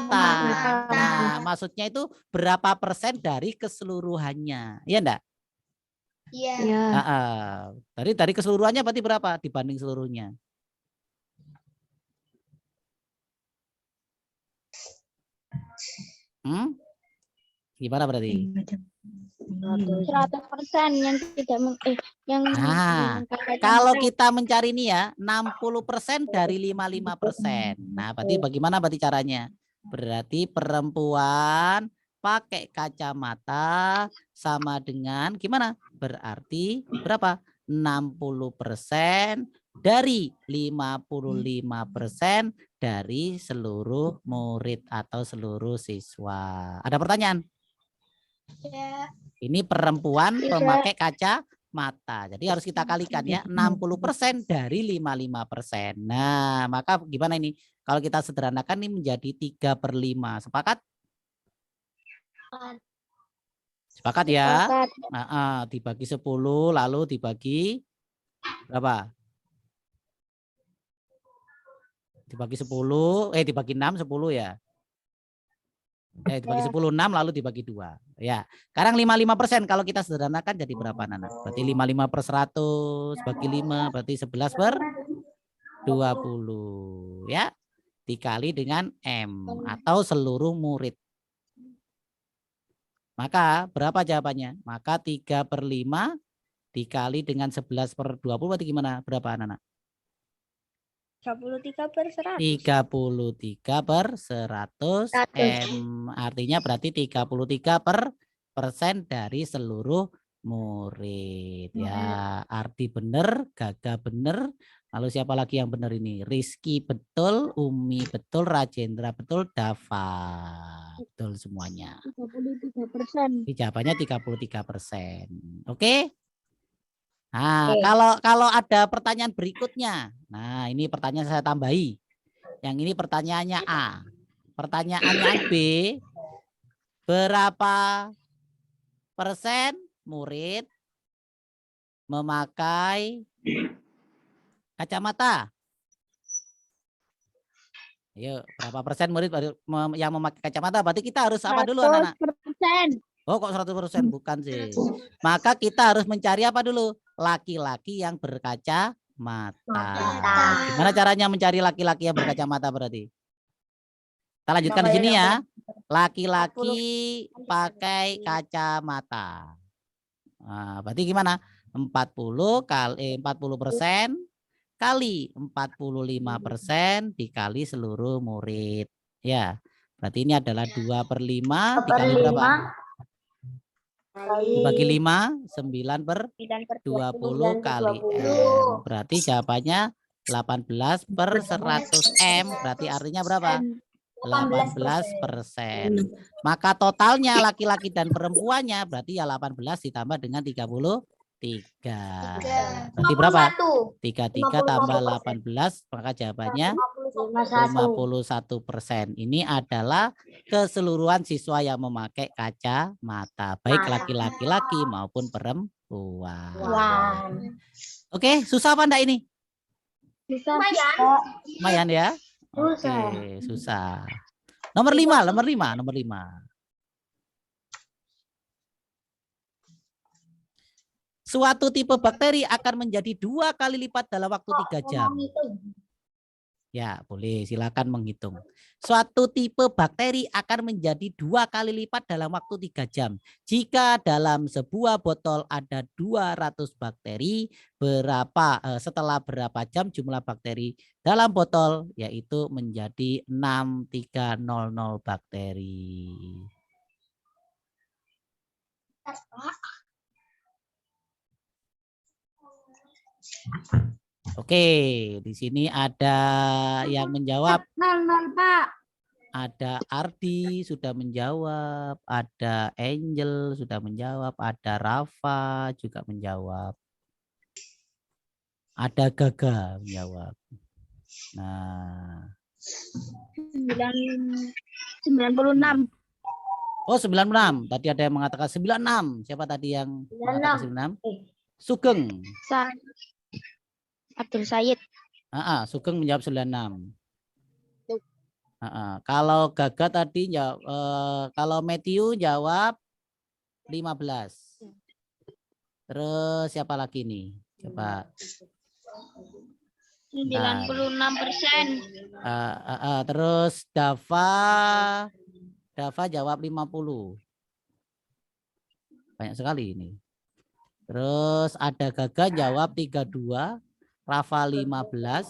Nah, maksudnya itu berapa persen dari keseluruhannya? Iya enggak? Iya. Dari keseluruhannya berarti berapa dibanding seluruhnya? Gimana berarti? 100% yang tidak yang Nah, kalau kita mencari ini ya 60% dari 55%. Nah, berarti bagaimana berarti caranya? Berarti perempuan pakai kacamata sama dengan gimana? Berarti berapa? 60% dari 55% dari seluruh murid atau seluruh siswa. Ada pertanyaan? Ya. Ini perempuan pemakai kacamata. Jadi harus kita kalikan ya 60% dari 55%. Nah, maka gimana ini? Kalau kita sederhanakan ini menjadi 3/5. Sepakat? Sepakat ya? Nah, dibagi 10 lalu dibagi berapa? Dibagi 10, dibagi 6, 10 ya. Dibagi 10, 6 lalu dibagi 2. Ya. Sekarang 55% kalau kita sederhanakan jadi berapa, Nana? Berarti 55/100 bagi 5 berarti 11/20 ya. Dikali dengan M atau seluruh murid. Maka berapa jawabannya? Maka 3/5 dikali dengan 11/20 berarti gimana? Berapa, Nana? 33/100. 33/100 M. Artinya berarti 33% dari seluruh murid. Ya, Ardi bener, Gaga bener. Lalu siapa lagi yang benar ini? Rizky betul, Umi betul, Rajendra betul, Dava betul semuanya. 33%. Jawabannya 33%. Oke? Nah, kalau ada pertanyaan berikutnya. Nah, ini pertanyaan saya tambahi. Yang ini pertanyaannya A. Pertanyaannya B. Berapa persen murid memakai kacamata? Ayo, berapa persen murid yang memakai kacamata? Berarti kita harus apa dulu, anak-anak? 100%. Oh, kok 100%? Bukan sih. Maka kita harus mencari apa dulu? Laki-laki yang berkacamata. Gimana caranya mencari laki-laki yang berkacamata berarti? Kita lanjutkan di sini ya. Laki-laki pakai kacamata. Nah, berarti gimana? 40% kali 45% dikali seluruh murid. Ya, berarti ini adalah 2/5 dikali berapa? Dibagi 5, 9/20 kali M. Berarti jawabannya 18/100 M. Berarti artinya berapa? 18%. Maka totalnya laki-laki dan perempuannya berarti ya 18 ditambah dengan 33. Berarti berapa? 33 tambah 18, maka jawabannya 51%. Ini adalah keseluruhan siswa yang memakai kacamata, baik laki-laki maupun perempuan. Oke, susah apa enggak ini? Lumayan ya? Oke, susah. Nomor 5. Suatu tipe bakteri akan menjadi 2 kali lipat dalam waktu 3 jam. Ya, boleh, silakan menghitung. Suatu tipe bakteri akan menjadi 2 kali lipat dalam waktu 3 jam. Jika dalam sebuah botol ada 200 bakteri, setelah berapa jam jumlah bakteri dalam botol? Yaitu menjadi 6300 bakteri. Oke, di sini ada yang menjawab. 00, Pak. Ada Ardi sudah menjawab, ada Angel sudah menjawab, ada Rafa juga menjawab. Ada Gaga menjawab. Nah. 96. Oh, 96. Tadi ada yang mengatakan 96. Siapa tadi yang mengatakan 96? Sugeng. Abdul Said. Sugeng menjawab 96. Kalau Gaga tadi jawab, kalau Matthew jawab 15. Terus siapa lagi nih? Coba. 96%. Terus Dava Dava jawab 50. Banyak sekali ini. Terus ada Gaga jawab 32, Rafa 15,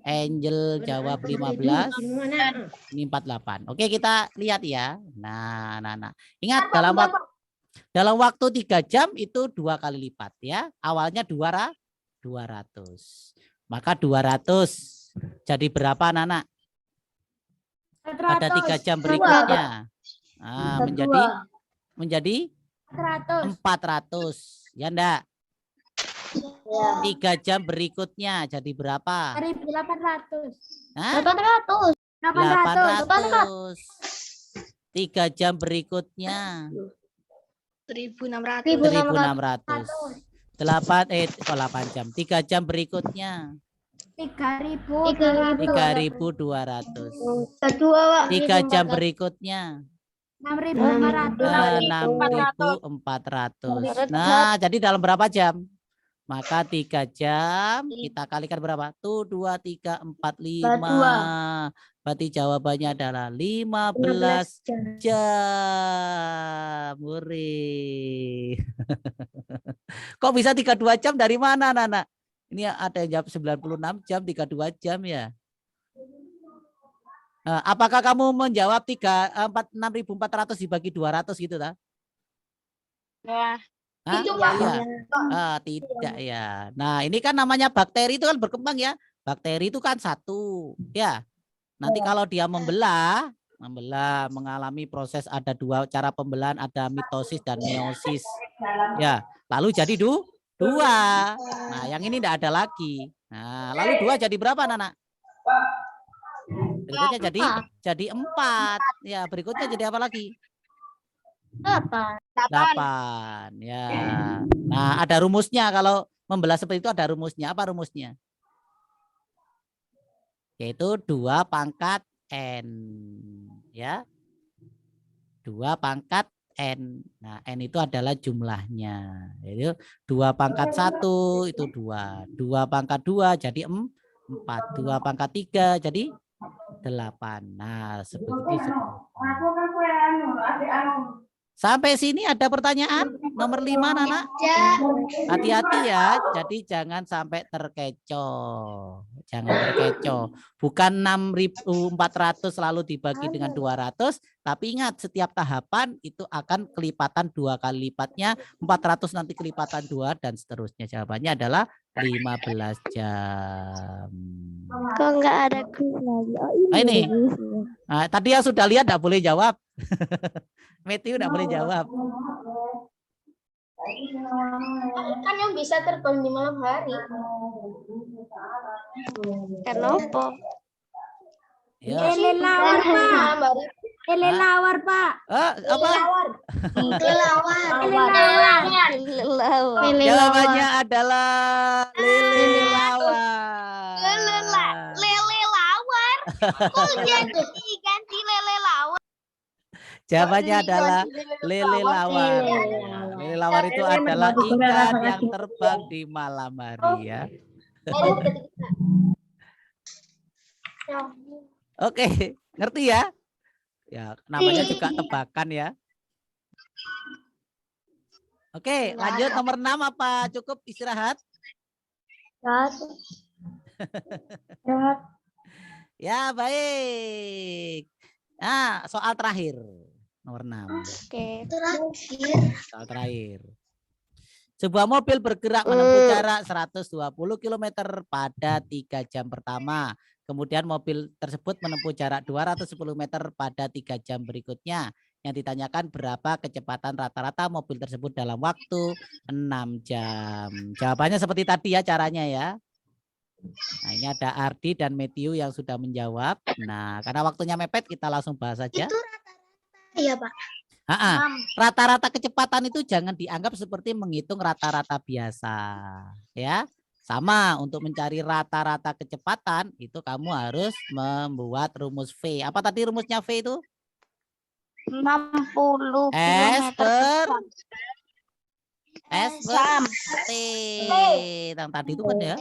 Angel jawab 15, ini 48. Oke, kita lihat ya. Nah. Ingat dalam waktu 3 jam itu 2 kali lipat ya. Awalnya 200. Maka 200 jadi berapa anak-anak? Pada 3 jam berikutnya. Nah, menjadi 400. Ya enggak? 3 jam berikutnya jadi berapa? 800. Hah? 800. 800. 3 jam berikutnya 1.600. 1.600. 8 jam. 3 jam berikutnya 3.200. 3.200. 3 jam berikutnya 6.400. Nah, jadi dalam berapa jam? Maka 3 jam kita kalikan berapa? Tuh 2, 3, 4, 5. Berarti jawabannya adalah 15 jam. Hore. Kok bisa 32 jam dari mana, Nana? Ini ada yang jawab 96 jam, 32 jam ya. Apakah kamu menjawab 6.400 dibagi 200 gitu tak? Ya. Hah? Iya. Tidak ya. Nah, ini kan namanya bakteri itu kan berkembang ya. Bakteri itu kan satu, ya. Nanti kalau dia membelah, mengalami proses, ada 2 cara pembelahan, ada mitosis dan meiosis. Ya, lalu jadi 2. Nah, yang ini tidak ada lagi. Nah, lalu 2 jadi berapa, Nana? Berikutnya jadi 4. Ya, berikutnya jadi apa lagi? 8. Ya. Nah, ada rumusnya. Kalau membelah seperti itu ada rumusnya. Apa rumusnya? Yaitu 2 pangkat N. Ya. 2 pangkat N. Nah, N itu adalah jumlahnya. Yaitu 2 pangkat 1 itu 2. 2 pangkat 2 jadi 4. 2 pangkat 3 jadi 8. Nah, seperti itu. Sampai sini ada pertanyaan? Nomor 5, Nana? Hati-hati ya, jadi jangan sampai terkecoh. Jangan terkecoh. Bukan 6.400 lalu dibagi dengan 200, tapi ingat setiap tahapan itu akan kelipatan 2 kali lipatnya, 400 nanti kelipatan 2 dan seterusnya. Jawabannya adalah 15 jam. Kok nggak ada lagi? Nah, ini. Nah, tadi yang sudah lihat tidak boleh jawab. Matthew tidak boleh jawab. Kan yang bisa terbang di malam hari. Kenapa? Ya. Kelelawar, Pak. Kelelawar, Pak. Apa? Kelelawar. Jawabannya adalah lele lawar. Lele lawar. Kok jadi ganti lele lawar? Jawabannya adalah lele lawar. Lele lawar itu adalah ikan yang terbang di malam hari ya. Oke, ngerti ya? Ya, namanya juga tebakan ya. Oke, lanjut nomor 6 apa cukup istirahat? Ya, baik. Nah, soal terakhir. Nomor 6. Oke. Soal terakhir. Sebuah mobil bergerak menempuh jarak 120 km pada 3 jam pertama. Kemudian mobil tersebut menempuh jarak 210 meter pada 3 jam berikutnya. Yang ditanyakan berapa kecepatan rata-rata mobil tersebut dalam waktu 6 jam. Jawabannya seperti tadi ya caranya ya. Nah, ini ada Ardi dan Matthew yang sudah menjawab. Nah, karena waktunya mepet kita langsung bahas saja. Itu rata-rata ya, Pak. Rata-rata kecepatan itu jangan dianggap seperti menghitung rata-rata biasa. Ya. Sama, untuk mencari rata-rata kecepatan itu kamu harus membuat rumus V. Apa tadi rumusnya V itu? 60 S per T. Yang tadi itu kan ya.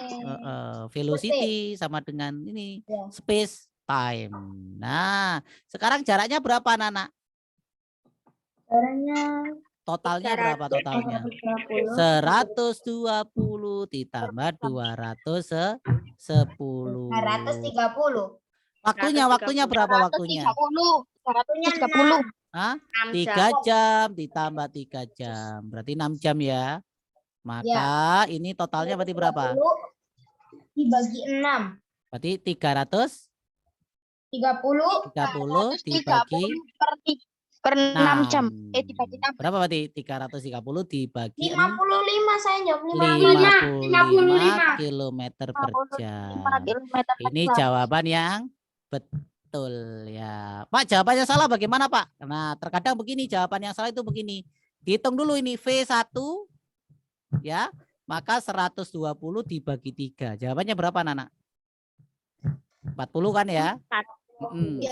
Velocity sama dengan ini space. time. Nah, sekarang jaraknya berapa, Nana? Caranya Totalnya berapa totalnya? 120. 120 ditambah 210. 230. Waktunya berapa waktunya? 130. Hah? 6 3 jam ditambah 3 jam. Berarti 6 jam ya. Maka ini totalnya berarti berapa? 30 dibagi 6. Berarti 330 30 dibagi per 6 jam. 6. Dibagi 6. Berapa berarti? 330 dibagi 55 saya jawab 55 kilometer per jam. 5 kilometer per Ini jam. jawaban yang betul ya. Pak, jawabannya salah bagaimana, Pak? Nah, terkadang begini, jawaban yang salah itu begini. Dihitung dulu ini V1 ya, maka 120 dibagi 3. Jawabannya berapa, Nana? 40 kan ya?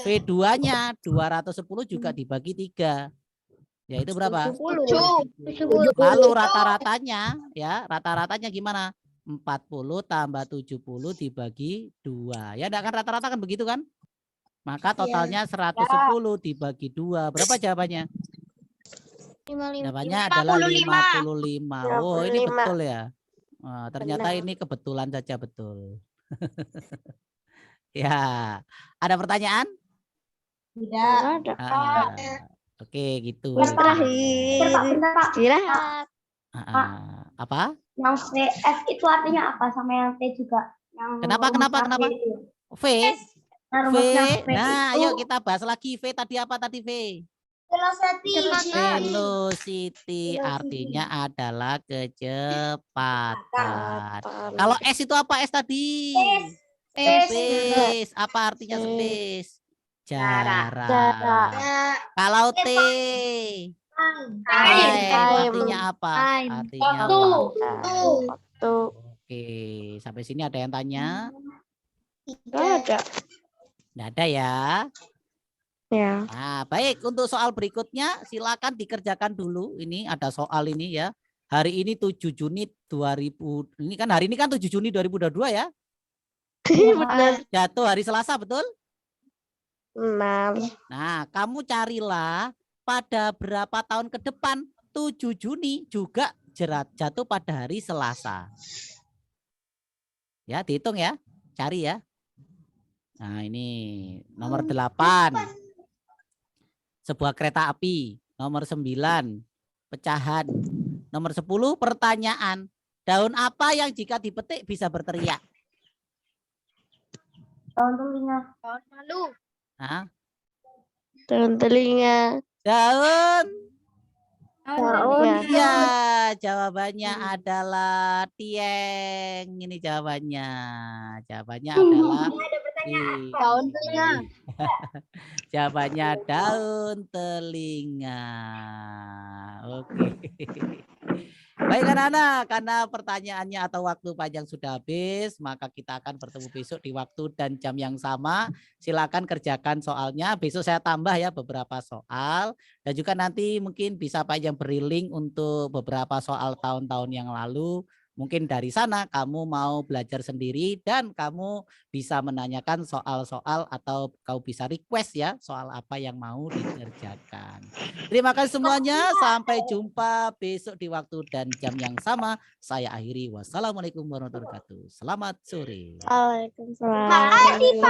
V2-nya 210 juga dibagi 3. Yaitu berapa? 70. Lalu rata-ratanya ya, rata-ratanya gimana? 40 tambah 70 dibagi 2. Ya, enggak kan rata-rata kan begitu kan? Maka totalnya 110 dibagi 2. Berapa jawabannya? Jawabannya adalah 55. Oh, ini betul ya. Wah, ternyata ini kebetulan saja betul. Ya, ada pertanyaan? Tidak. Oke, gitu. Istirahat. Apa? Yang VF itu artinya apa sama yang T juga? Yang Kenapa? itu. V. Nah, V. rumusnya V Nah, itu ayo kita bahas lagi. V tadi apa tadi V? Velocity artinya adalah kecepatan. Kalau S itu apa S tadi? Space. Apa artinya space? Jarak. Kalau T? Time. Artinya apa? Artinya waktu. Oke, sampai sini ada yang tanya? Ada. Nggak ada ya? Ya. Nah, baik. Untuk soal berikutnya, silakan dikerjakan dulu. Ini ada soal ini ya. Hari ini 7 Juni 2000. Ini kan hari ini kan 7 Juni 2022 ya. Benar. Jatuh hari Selasa, betul? 6. Nah, kamu carilah pada berapa tahun ke depan 7 Juni juga jatuh pada hari Selasa. Ya, dihitung ya. Cari ya. Nah, ini nomor 8. Sebuah kereta api. Nomor 9. Pecahan. Nomor 10. Pertanyaan. Daun apa yang jika dipetik bisa berteriak? Tahun telinga. Tahun lalu. Hah? Daun telinga. Daun. Daun. Iya, jawabannya adalah tieng. Ini jawabannya. Jawabannya adalah Daun telinga. jawabannya daun telinga. Oke. Baik anak-anak, karena pertanyaannya atau waktu panjang sudah habis, maka kita akan bertemu besok di waktu dan jam yang sama. Silakan kerjakan soalnya. Besok saya tambah ya beberapa soal. Dan juga nanti mungkin bisa Pak yang beri link untuk beberapa soal tahun-tahun yang lalu. Mungkin dari sana kamu mau belajar sendiri dan kamu bisa menanyakan soal-soal atau kau bisa request ya soal apa yang mau dikerjakan. Terima kasih semuanya. Sampai jumpa besok di waktu dan jam yang sama. Saya akhiri. Wassalamualaikum warahmatullahi wabarakatuh. Selamat sore. Waalaikumsalam.